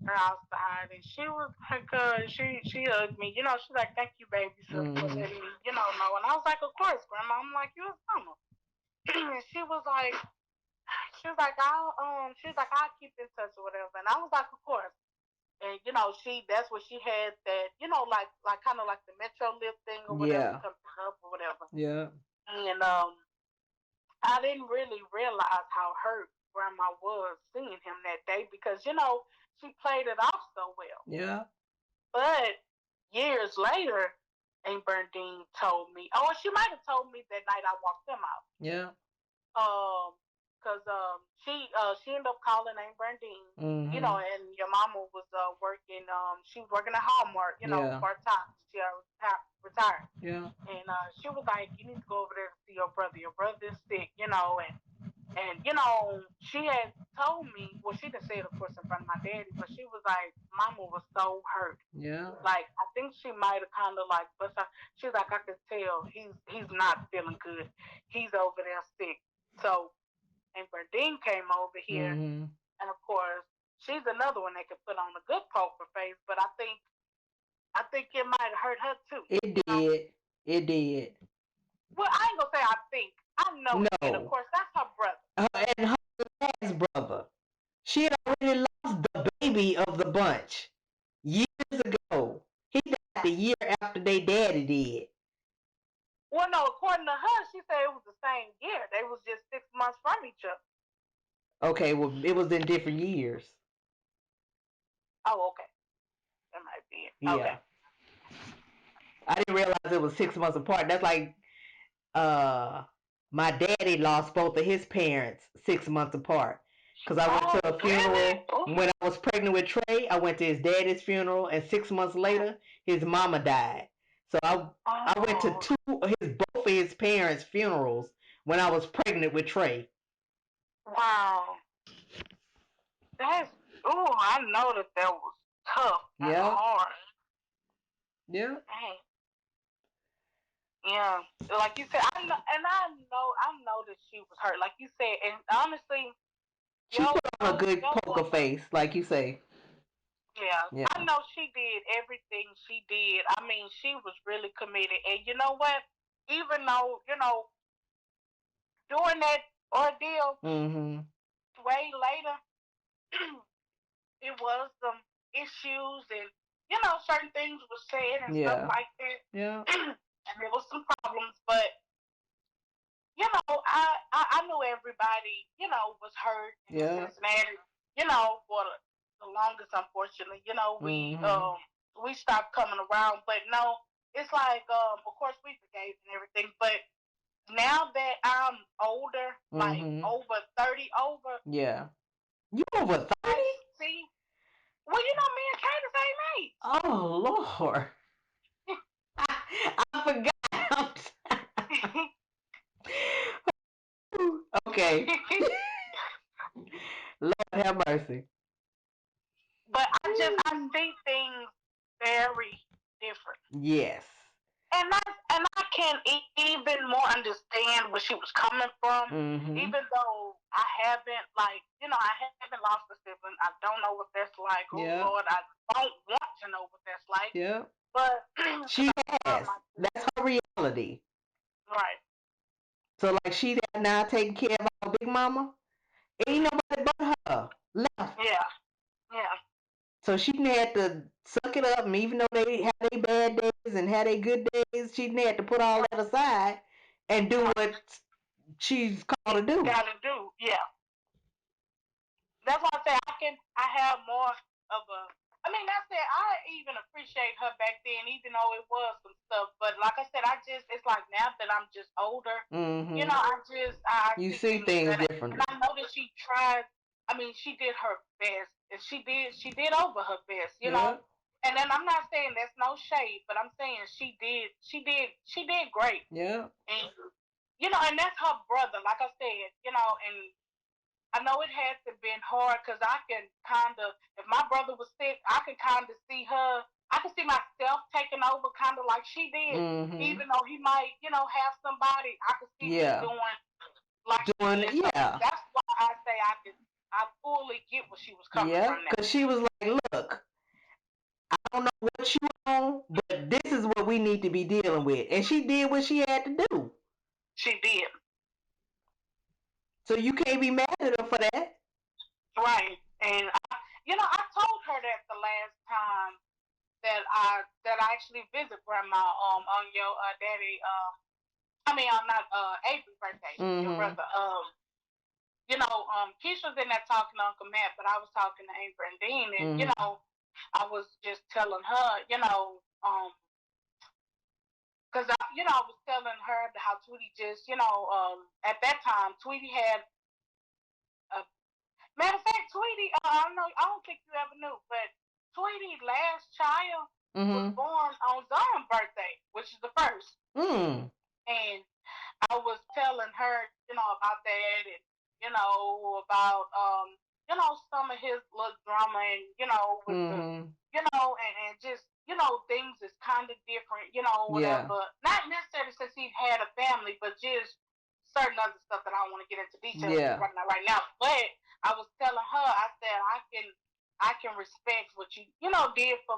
her outside, and she was like, she hugged me, she's like, thank you, baby, for letting me, know. And I was like, of course, Grandma. I'm like, you're a summer. And she was like, I'll keep in touch or whatever. And I was like, of course. And that's what she had that, like kind of like the Metro lift thing or whatever, coming up or whatever. Yeah. And I didn't really realize how hurt Grandma was seeing him that day because she played it off so well. Yeah. But years later, Aunt Bernadine told me. Oh, she might have told me that night I walked them out. Yeah. Because she ended up calling Aunt Bernadine. And your mama was working. She was working at Hallmark. Part time. She retired. Yeah. And she was like, "You need to go over there to see your brother. Your brother is sick." And And she had told me, well, she didn't say it, of course, in front of my daddy, but she was like, Mama was so hurt. Yeah. Like, I think she might have kind of like, but she's like, I could tell he's not feeling good. He's over there sick. So, and Berdine came over here, Mm-hmm. and of course, she's another one that could put on a good poker face. But I think it might have hurt her too. It did. It did. Well, I ain't gonna say I think. I know it did. Of No. course, that's her brother. And her last brother. She had already lost the baby of the bunch years ago. He died the year after their daddy did. Well, no, according to her, she said it was the same year. They was just 6 months from each other. Okay, well, it was in different years. Oh, okay. That might be it. Yeah. Okay. I didn't realize it was 6 months apart. That's like my daddy lost both of his parents 6 months apart. Because I went to a funeral really? when I was pregnant with Trey. I went to his daddy's funeral, and 6 months later, his mama died. So I went to both of his parents' funerals when I was pregnant with Trey. Wow. That's, I know that was tough and Yeah, hard. yeah. Dang. Yeah. Like you said, I know that she was hurt. Like you said, and honestly, She put on a good yo poker face, like you say. yeah, Yeah. I know she did everything she did. I mean, she was really committed. And you know what? Even though, during that ordeal, Mm-hmm. way later, it was some issues and, certain things were said and stuff Yeah. like that. Yeah. And there was some problems, but, I knew everybody, was hurt in Yeah. Cincinnati, for the longest, unfortunately. Mm-hmm. We stopped coming around, but no, it's like, of course we forgave and everything, but now that I'm older, like Mm-hmm. over 30 over, Yeah. You over 30? I see. Well, me and Kay the same age. Oh Lord. I forgot. Okay. Lord have mercy. But I see things very different. Yes. And I can even more understand where she was coming from, Mm-hmm. even though I haven't lost a sibling. I don't know what that's like. Oh Yeah. Lord, I don't want to know what that's like. Yeah. But She has. That's her reality. right. So like she now taking care of our big mama. Ain't nobody but her left. Yeah. Yeah. So she had to suck it up, and even though they had their bad days and had their good days, she had to put all that aside and do what she's called to do. Gotta do. Yeah. That's why I say I have more of a. I mean, that's it. I even appreciate her back then, even though it was some stuff. But like I said, it's like now that I'm just older, Mm-hmm. I You see see things better. differently. And I know that she tried. I mean, she did her best, and she did over her best, Yeah. And then I'm not saying that's no shade, but I'm saying she did great. Yeah. And and that's her brother. Like I said, and I know it has to been hard because I can kind of, if my brother was sick, I could kind of see her. I could see myself taking over, kind of like she did. Mm-hmm. Even though he might, have somebody, I could see me doing like doing it. Yeah. So that's why I say I fully get where she was coming from. Because she was like, look, I don't know what you on, but this is what we need to be dealing with, and she did what she had to do. She did. So you can't be mad at her for that. Right. And I told her that the last time that I actually visit grandma on your daddy I mean on not Avery's birthday, your brother. Keisha was in there talking to Uncle Matt, but I was talking to Avery and Dean, and I was just telling her, because I was telling her how Tweety just, at that time Tweety had a matter of fact, Tweety, I don't think you ever knew, but Tweety's last child was born on Zion's birthday, which is the first. And I was telling her, about that, and about some of his little drama and with and just things is kind of different, whatever. Not necessarily since he's had a family, but just certain other stuff that I don't want to get into details right now. But I was telling her, I said I can respect what you did for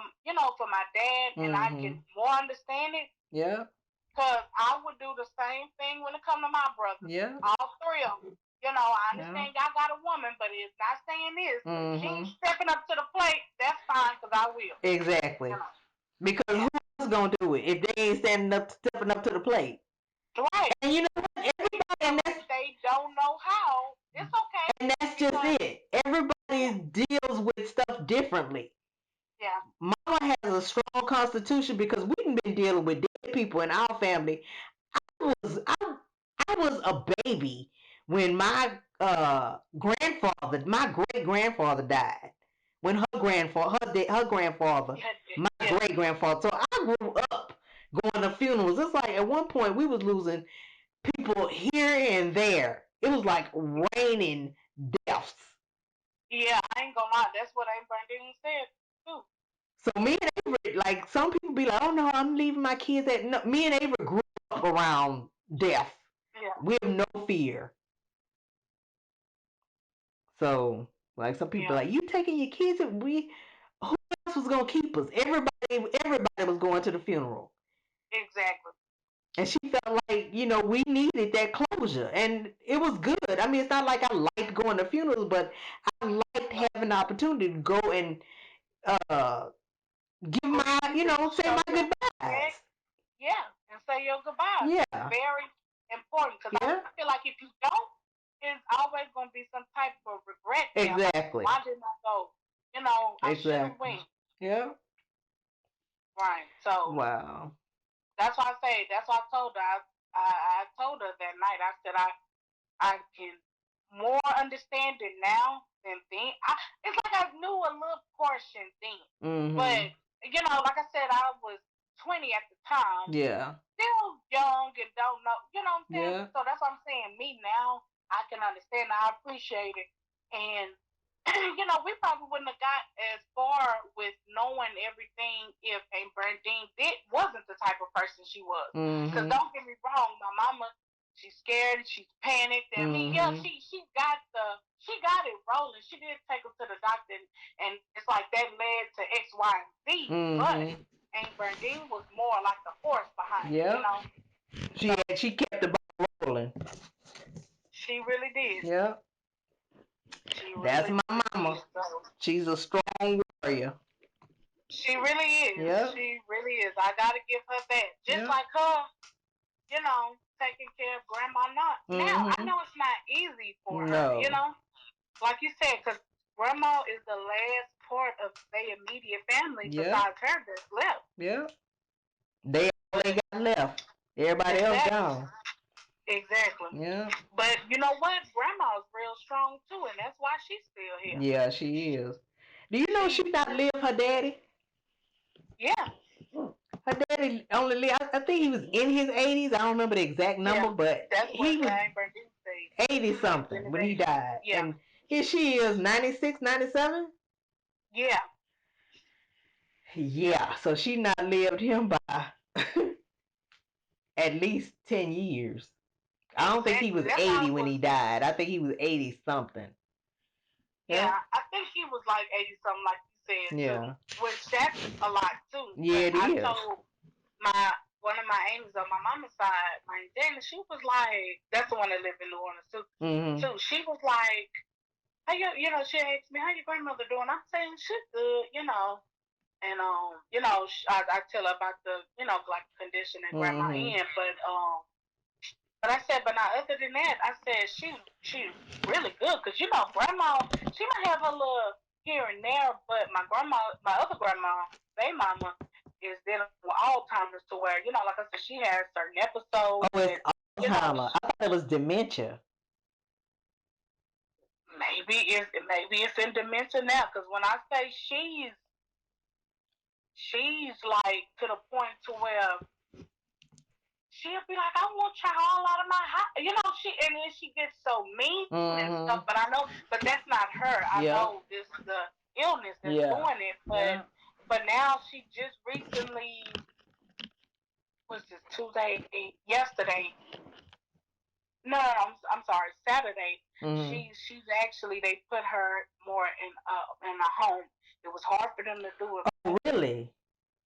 my dad, and I can more understand it. Yeah. Because I would do the same thing when it comes to my brothers. Yeah. All three of them. I understand y'all got a woman, but it's not saying this. If she ain't stepping up to the plate, that's fine, because I will. Exactly. Because who else going to do it if they ain't stepping up to the plate? Right. And you know what? Everybody, they don't know how. It's okay. And that's just it. Everybody deals with stuff differently. Yeah. Mama has a strong constitution because we've been dealing with dead people in our family. I was a baby when my grandfather, my great grandfather died. When her grandfather, my great grandfather. So I grew up going to funerals. It's like at one point we was losing people here and there. It was like raining deaths. Yeah, I ain't gonna lie. That's what Bernadine said too. So me and Avery, like some people be like, "Oh no, I'm leaving my kids at." No, me and Avery grew up around death. Yeah. We have no fear. So, like some people like, "You taking your kids?" And who else was gonna keep us? Everybody was going to the funeral. Exactly. And she felt like, we needed that closure. And it was good. I mean, it's not like I liked going to funerals, but I liked having the opportunity to go and give my, say my goodbyes. Yeah, and say your goodbyes. Yeah. It's very important, because I feel like if you don't, it's always going to be some type of regret there. Exactly. Like, why didn't I go? I should have went. Yeah. Right. So. Wow. That's why I told her. I told her that night. I said I can more understand it now than then. It's like I knew a little portion then, but like I said, I was 20 at the time. Yeah. Still young and don't know. You know what I'm saying? Yeah. So that's what I'm saying. Me now, I can understand. I appreciate it, and we probably wouldn't have got as far with knowing everything if Aunt Bernadine wasn't the type of person she was. Because don't get me wrong, my mama, she's scared, she's panicked. I mean, she got it rolling. She did take her to the doctor, and it's like that led to X, Y, and Z. But Aunt Bernadine was more like the force behind it. She kept the ball rolling. She really did. Yeah. That's my mama. She's a strong warrior. She really is. Yep. She really is. I gotta give her that. Just like her, taking care of grandma. Now, I know it's not easy for her, like you said, because grandma is the last part of their immediate family besides her that's left. Yeah. They got left. Everybody else gone. Exactly. Yeah. But you know what? Grandma's real strong too, and that's why she's still here. Yeah, she is. Do you know she outlived her daddy? Yeah. Her daddy only lived, I think he was in his 80s. I don't remember the exact number, but he was 80 something when he died. Yeah. And here she is, 96, 97? Yeah. Yeah, so she not lived him by at least 10 years. I don't think he was 80 when he died. I think he was 80 something. Yeah, I think he was like 80 something, like you said, too. Which that's a lot too. Yeah, it is. I told one of my aunties on my mama's side, my aunt Dana, she was like, that's the one that lived in New Orleans too. She was like, how she asked me, how your grandmother doing? I'm saying she's good, and I tell her about the like condition that grandma in, but I said, but now other than that, I said she's really good, because grandma, she might have a little here and there, but my other grandma, they mama, is dealing with Alzheimer's, to where like I said, she has certain episodes. Oh, it's Alzheimer's. I thought it was dementia. Maybe it's in dementia now, because when I say she's like to the point to where she'll be like, I want y'all out of my house. You know, and then she gets so mean and stuff. But I know, but that's not her. I know this the illness that's doing it. But now she just recently, what's this, yesterday. No, I'm sorry, Saturday. She's actually, they put her more in a home. It was hard for them to do it. Oh, really?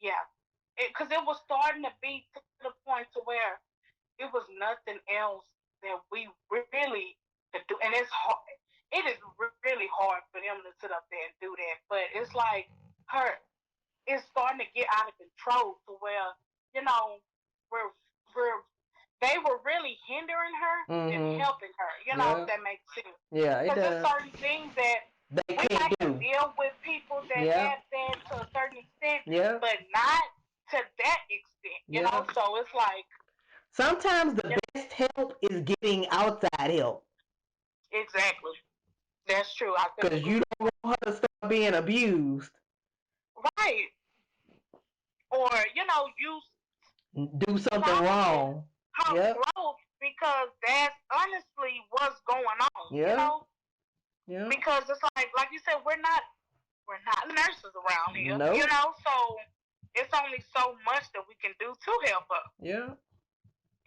Yeah, because it was starting to be to the point to where it was nothing else that we really could do, and it's hard. It is really hard for them to sit up there and do that. But it's like it's starting to get out of control to where, you know, we're they were really hindering her and helping her. You know, if that makes sense. Yeah, it does. Because there's certain things that we might deal with people that have that to a certain extent, but not to that extent. You know, so it's like sometimes the best help is getting outside help. Exactly, that's true. Because you don't want her to start being abused, right? Or you know, you do something wrong. Her growth, because that's honestly what's going on. You know. Yeah. Because it's like you said, we're not nurses around here. Nope. You know, so it's only so much that we can do to help her. Yeah.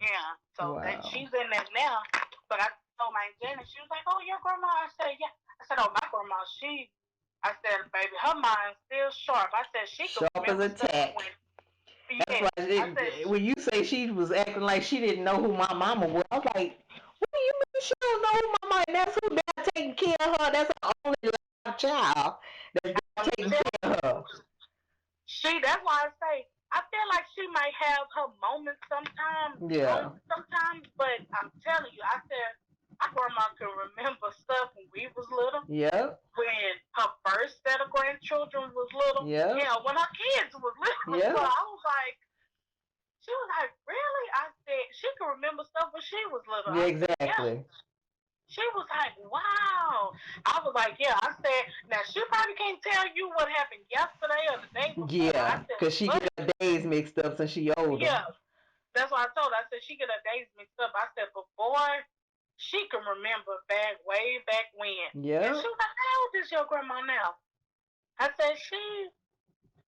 Yeah. So she's in there now. But I told my Janet, she was like, "Oh, your grandma?" I said, "Yeah." I said, "Oh, my grandma, I said, baby, her mind's still sharp." I said, "She could sharp as a tack." That's why when you say she was acting like she didn't know who my mama was, I was like, what do you mean she don't know who my mama? And that's who that's taking care of her. That's her only live child that's taking care of her. That's why I say, I feel like she might have her moments sometimes. Yeah. Sometimes, but I'm telling you, I said, my grandma can remember stuff when we was little. Yeah. When her first set of grandchildren was little. Yeah. You know, when her kids was little. Yeah. So I was like, she was like, really? I said, she can remember stuff when she was little. Yeah, exactly. Said, yeah. She was like, wow. I was like, yeah. I said, now she probably can't tell you what happened yesterday or the day before. Yeah, because she get her days mixed up since she older. Yeah, that's what I told her. I said, she get her days mixed up. I said, but boy, she can remember way back when. Yeah. And she was like, how old is your grandma now? I said, she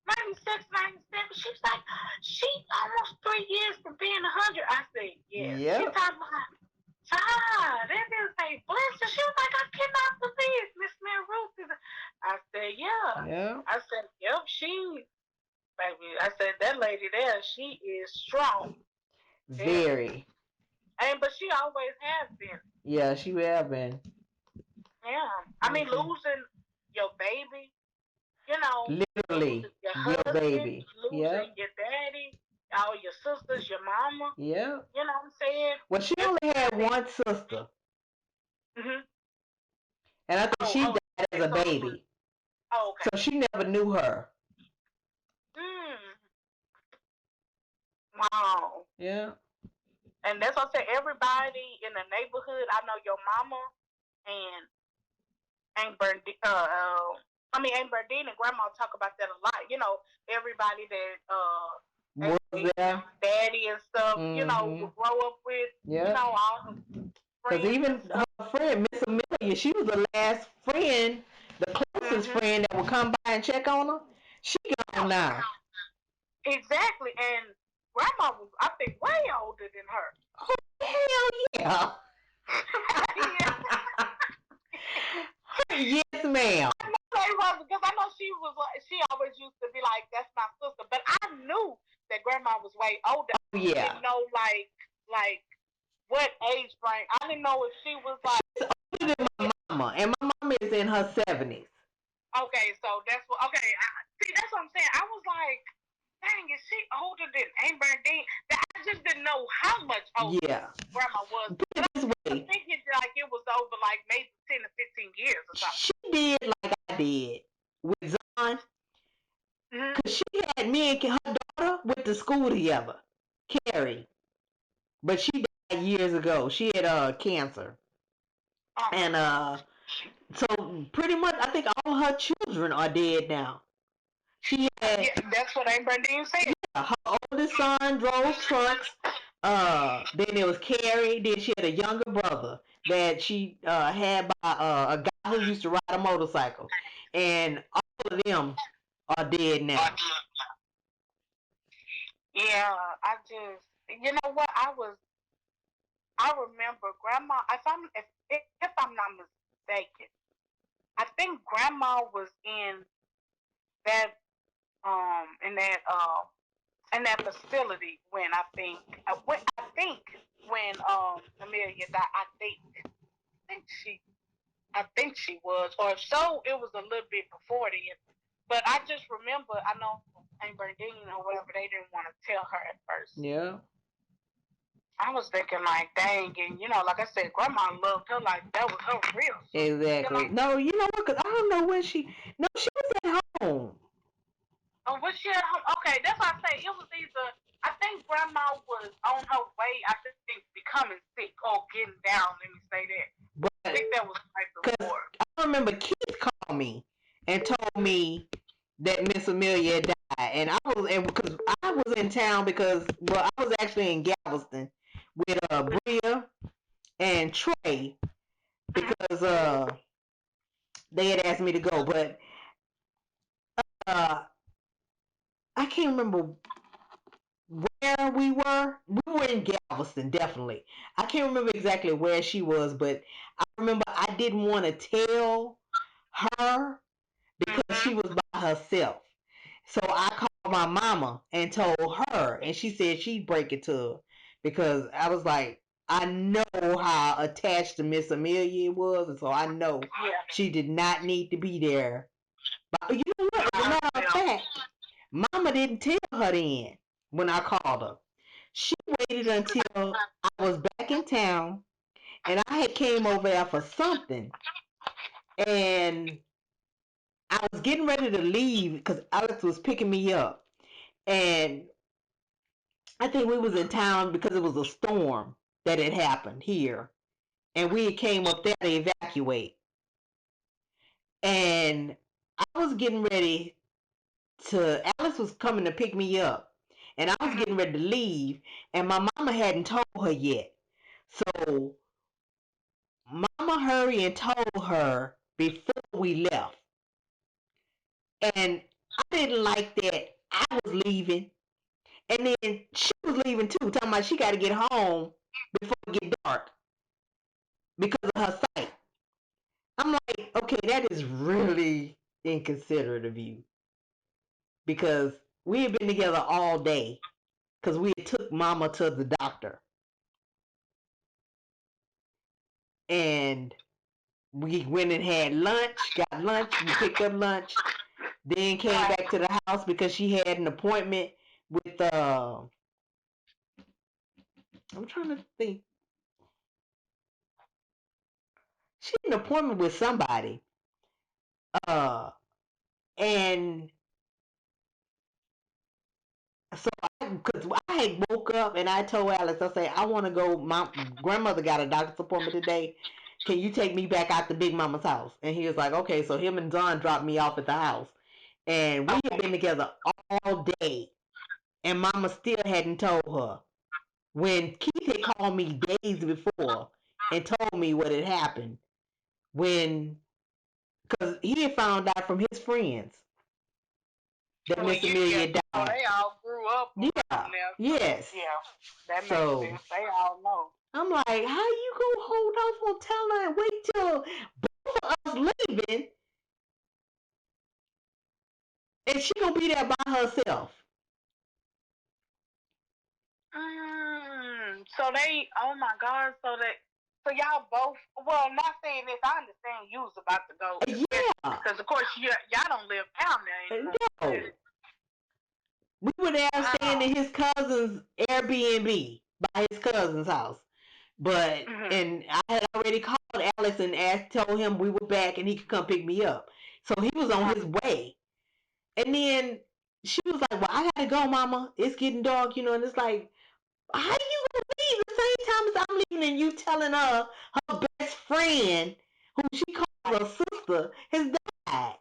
96, 97. She was like, she almost 3 years from being 100. I said, yes. Yep. She talking about, that is a blessing. She was like, I cannot believe Miss Mary Ruth is. I said, yeah. Yeah. I said, yep, baby. I said, that lady there, she is strong. Very. But she always has been. Yeah, she have been. Yeah. I mean, losing your baby, you know. Literally, your husband, baby. Losing your daddy, all your sisters, your mama. Yeah. You know what I'm saying? Well, she only had one sister. And I think she died as a baby. Oh, okay. So she never knew her. Wow. Yeah. And that's what I say. Everybody in the neighborhood, I know your mama and Aunt Bernadine, Aunt Bernadine and Grandma talk about that a lot. You know, everybody that was there, daddy and stuff, you know, would grow up with. Yeah. You know, all her friends. Because even her friend, Miss Amelia, she was the last friend, the closest friend that would come by and check on her. She gone now. Exactly, and Grandma was, I think, way older than her. Oh, hell yeah. Yes, ma'am. Because I know she was like, she always used to be like, that's my sister. But I knew that Grandma was way older. Oh, yeah. I didn't know like what age frame. I didn't know if she was like. She's older than my mama, and my mama is in her 70s. Okay, so that's what. Okay, see, that's what I'm saying. I was like, dang, is she older than Aunt Bernadine? I just didn't know how much older Grandma was. Put it this way. I was thinking like it was over like maybe 10 to 15 years or something. She did like I did with Zon. Because she had me and her daughter went to school together, Carrie. But she died years ago. She had cancer. And so pretty much I think all her children are dead now. She had, that's what Aunt Bernadine said. Yeah, her oldest son drove trucks. Then it was Carrie. Then she had a younger brother that she had by a guy who used to ride a motorcycle, and all of them are dead now. Yeah, you know what? I remember Grandma. If I'm not mistaken, I think Grandma was that in that facility when I think when Amelia died. I think she was, or if so, it was a little bit before then. But I just remember, I know Aunt Bernadine or whatever, they didn't want to tell her at first. Yeah. I was thinking like, dang, and like I said, Grandma loved her like that was her real sister. Exactly. No, you know what? Cause I don't know when she. No, she was at home. Oh, was she at home? Okay, that's why I say it was either. I think Grandma was on her way. I think becoming sick or getting down. Let me say that. But I think that was right because before. I remember Keith called me and told me that Miss Amelia had died, and because I was in town because I was actually in Galveston with Bria and Trey because they had asked me to go, but uh I can't remember where we were. We were in Galveston, definitely. I can't remember exactly where she was, but I remember I didn't want to tell her because she was by herself. So I called my mama and told her, and she said she'd break it to her because I was like, I know how attached to Miss Amelia was, and so I know she did not need to be there. But you know what? As a matter of fact, Mama didn't tell her then when I called her. She waited until I was back in town and I had came over there for something, and I was getting ready to leave because Alex was picking me up, and I think we was in town because it was a storm that had happened here, and we came up there to evacuate, and I was getting ready to. Alice was coming to pick me up, and I was getting ready to leave, and my mama hadn't told her yet, so Mama hurried and told her before we left, and I didn't like that. I was leaving. And then she was leaving too, talking about she got to get home before it get dark because of her sight. I'm like, okay, that is really inconsiderate of you because we had been together all day because we had took Mama to the doctor and we went and had lunch, got lunch, we picked up lunch, then came back to the house because she had an appointment with I'm trying to think. She had an appointment with somebody. Uh and so because I had woke up and I told Alex, I said, I want to go. My grandmother got a doctor's appointment today. Can you take me back out to Big Mama's house? And he was like, okay. So him and Don dropped me off at the house. And we had been together all day. And Mama still hadn't told her. When Keith had called me days before and told me what had happened. Because he had found out from his friends that Miss Amelia died. So they all grew up. Yeah. Yes. Yeah. That makes sense. They all know. I'm like, how you gonna hold off on telling her and wait till both of us leaving, and she gonna be there by herself? So they, oh my God, so y'all both, well, not saying this, I understand you was about to go. Yeah. Because, of course, y'all don't live down there anymore. No. We were there staying in his cousin's Airbnb by his cousin's house. But, and I had already called Alex and told him we were back and he could come pick me up. So he was on his way. And then she was like, well, I gotta go, Mama. It's getting dark, and it's like, how you gonna leave the same time as I'm leaving and you telling her best friend, who she calls her sister, has died?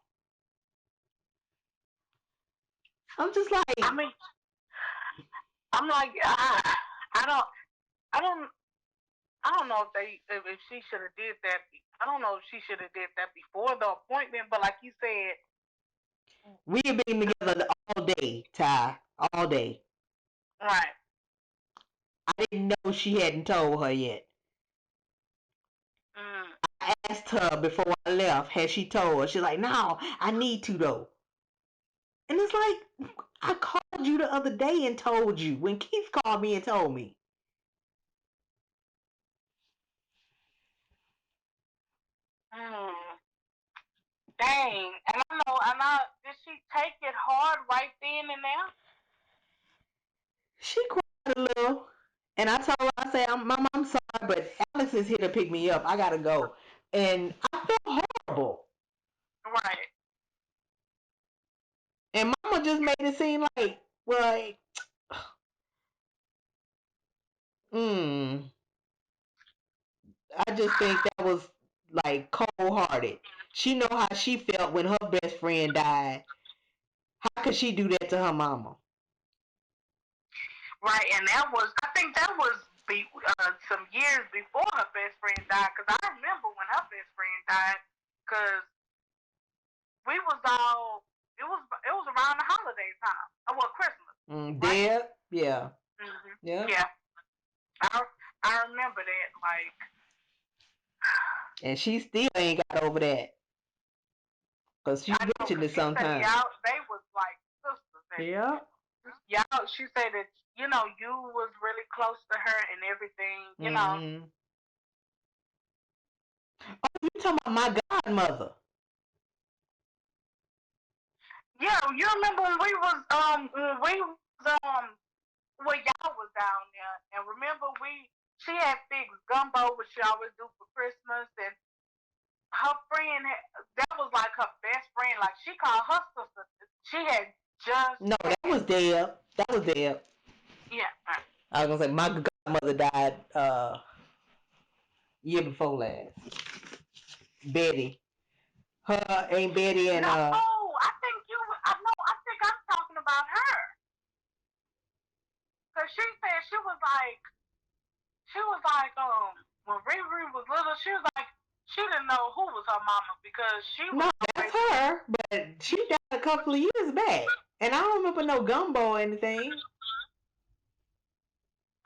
I'm just like, I'm like, I don't. I don't. I don't know if she should have did that. I don't know if she should have did that before the appointment. But like you said, We have been together all day, Ty, all day. right. I didn't know she hadn't told her yet. Mm. I asked her before I left, had she told her? She's like, no, I need to though. And it's like, I called you the other day and told you when Keith called me and told me. Mm. Dang. And I know. And did she take it hard right then and there? She cried a little. And I told her, I said, Mama, I'm sorry, but Alex is here to pick me up. I gotta go. And I felt horrible. Right. And Mama just made it seem like, well, mm, I just think that was like cold hearted. She know how she felt when her best friend died. How could she do that to her mama? Right. And that was. I think that was some years before her best friend died. Because I remember when her best friend died. Because we was all. It was around the holiday time. Oh, well, Christmas. Right. Dead? Yeah. Yeah. Yeah. I I remember that. Like. And she still ain't got over that. Because she I know. mentioned Because it she said sometimes. y'all. They was like sisters. And Yeah. y'all. She said that you was really close to her and everything. Mm-hmm. Oh, you talking about my godmother? Yeah, you remember when when y'all was down there, and remember she had fixed gumbo, which she always do for Christmas, and her friend that was like her best friend, like she called her sister. She had just No, that was Deb. That was Deb. yeah. I was gonna say my godmother died year before last. Betty. Her Aunt Betty and No, I think you. I know. I think I'm talking about her because she said she was like when Riri was little, she was like she didn't know who was her mama because she was no, that's always her. But she died a couple of years back. And I don't remember no gumbo or anything.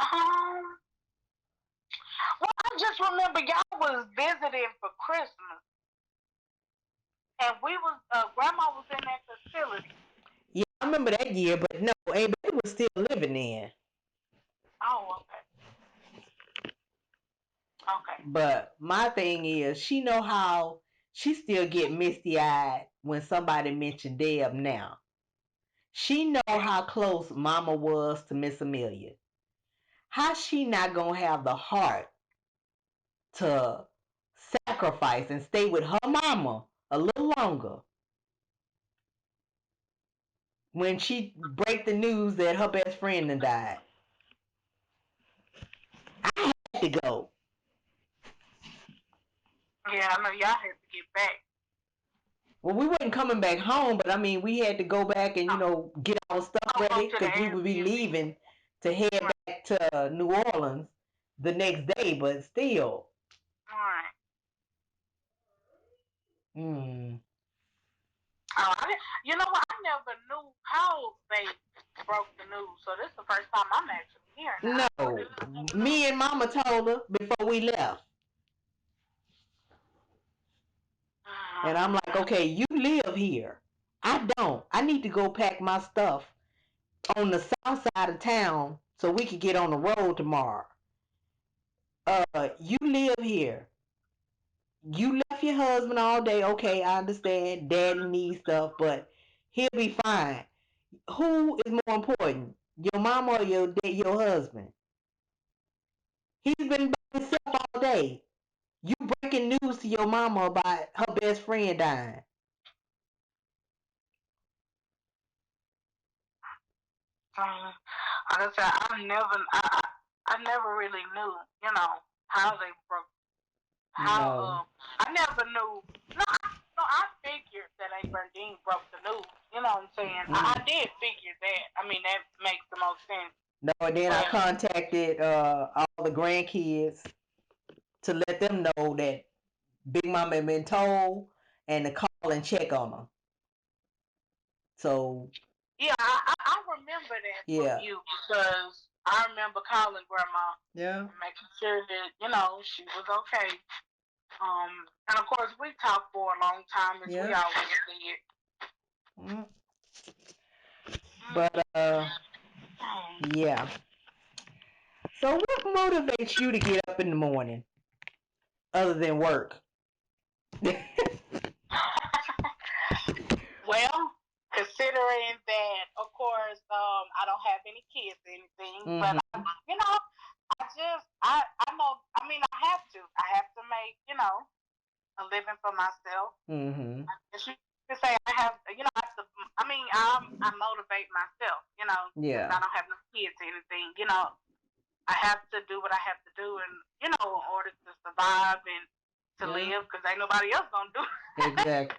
um. Well, I just remember y'all was visiting for Christmas, and we was grandma was in that facility. Yeah, I remember that year, but no, Aunt Betty was still living then. Oh, okay, okay. But my thing is, she know how she still get misty eyed when somebody mentioned Deb now. She know how close Mama was to Miss Amelia. How she not gonna have the heart to sacrifice and stay with her mama a little longer when she break the news that her best friend had died? I had to go. Yeah, I know y'all had to get back. Well, we wasn't coming back home, but I mean, we had to go back and get our stuff Oh, ready to the because we would be Airbnb. leaving to head Right. back to New Orleans the next day. But still, Right. mm, Oh, you know what? I never knew how they broke the news, so this is the first time I'm actually hearing that. I no. really never knew. Me and Mama told her before we left, and I'm like, okay, you live here. I don't. I need to go pack my stuff on the south side of town so we could get on the road tomorrow. You live here. You left your husband all day. Okay, I understand. Daddy needs stuff, but he'll be fine. Who is more important, your mama or your husband? He's been by himself all day. You breaking news to your mama about her best friend dying. Um, like I said, I never really knew, how they broke, how, No. I never knew, no, I figured that A. Bernadine broke the news, you know what I'm saying? I Mm, did figure that. I mean, that makes the most sense. No, and then I contacted all the grandkids to let them know that Big Mama had been told and to call and check on her. So yeah, I remember that from you because I remember calling Grandma and making sure that she was okay. And of course we talked for a long time as we always did. But yeah. So what motivates you to get up in the morning other than work? Well, considering that, of course, I don't have any kids or anything, but I know. I mean, I have to. I have to make a living for myself. Mm-hmm. You say I have. I have to. I mean, I motivate myself. Because I don't have no kids or anything. I have to do what I have to do, and in order to survive and to live, because ain't nobody else gonna do it. Exactly.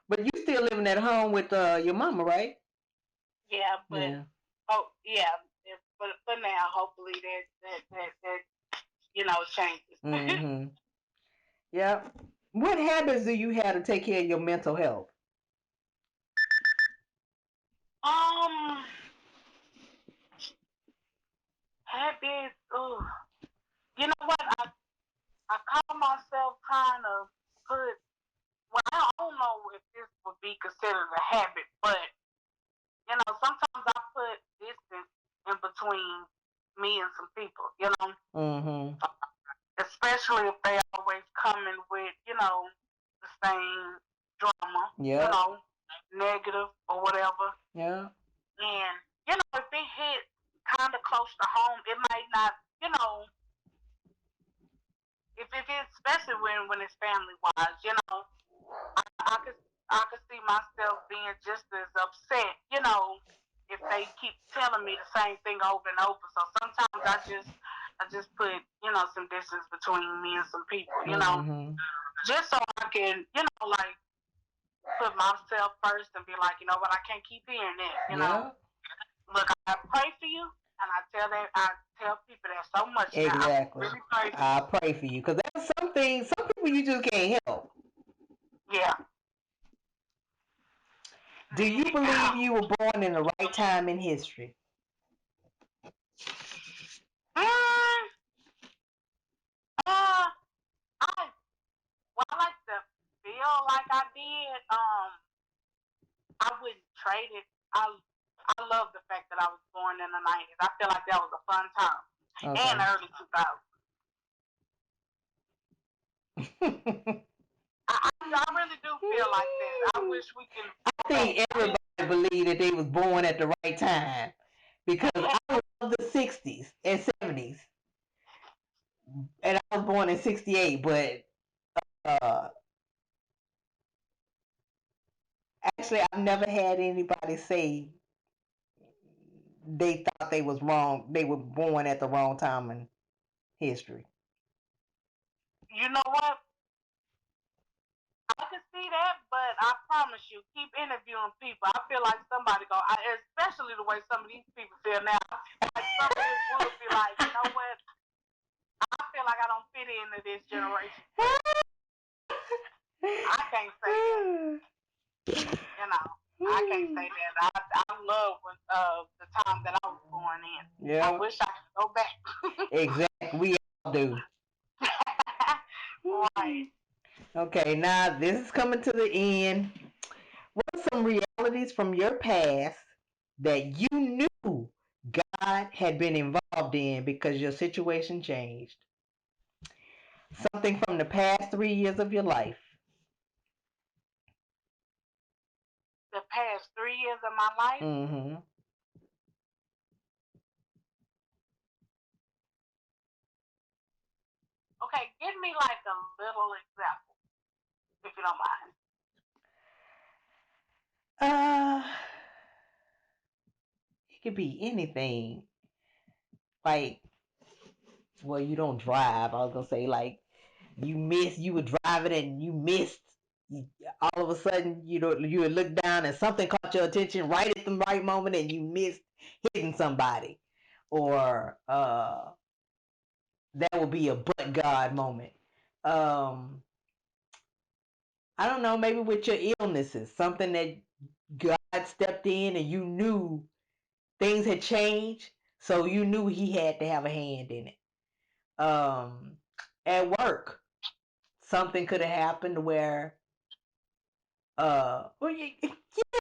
But you still living at home with your mama, right? Yeah, but but for now, hopefully that changes. Mm-hmm. Yeah. What habits do you have to take care of your mental health? Habits. Oh, you know what? I call myself trying to put. Well, I don't know if this would be considered a habit, but sometimes I put distance in between me and some people. Mm-hmm. Especially if they always coming with the same drama. Yeah. Negative or whatever. Yeah. And if it hit kind of close to home, it might not. If it's especially when it's family wise, I could see myself being just as upset, if they keep telling me the same thing over and over. So sometimes I just put some distance between me and some people, mm-hmm. just so I can like put myself first and be like, you know what, I can't keep hearing that, know. Look, I pray for you, and I tell people that so much. Exactly. I pray for you because there's some things, some people you just can't help. Yeah. Do you believe you were born in the right time in history? I like to feel like I did. I wouldn't trade it. I love the fact that I was born in the 90s. I feel like that was a fun time. Okay. And early 2000s. I really do feel like that. I wish we can. I think everybody believed that they was born at the right time because I love the 60s and 70s. And I was born in 68, but actually I've never had anybody say they thought they was wrong. They were born at the wrong time in history. You know what? I can see that, but I promise you, keep interviewing people. I feel like somebody especially the way some of these people feel now. Like some of them would be like, you know what? I feel like I don't fit into this generation. I can't say that. I can't say that. I love the time that I was born in. Yeah. I wish I could go back. Exactly. We all do. Right. Okay, now this is coming to the end. What are some realities from your past that you knew God had been involved in because your situation changed? Something from the past 3 years of your life. The past 3 years of my life? Mm-hmm. Okay, give me like a little example, if you don't mind. It could be anything. Like, well, you don't drive. I was gonna say like you were driving and you missed all of a sudden, you would look down and something caught your attention right at the right moment and you missed hitting somebody. Or that would be a but God moment. Um, I don't know, maybe with your illnesses, something that God stepped in and you knew things had changed, so you knew He had to have a hand in it. At work, something could have happened where, well,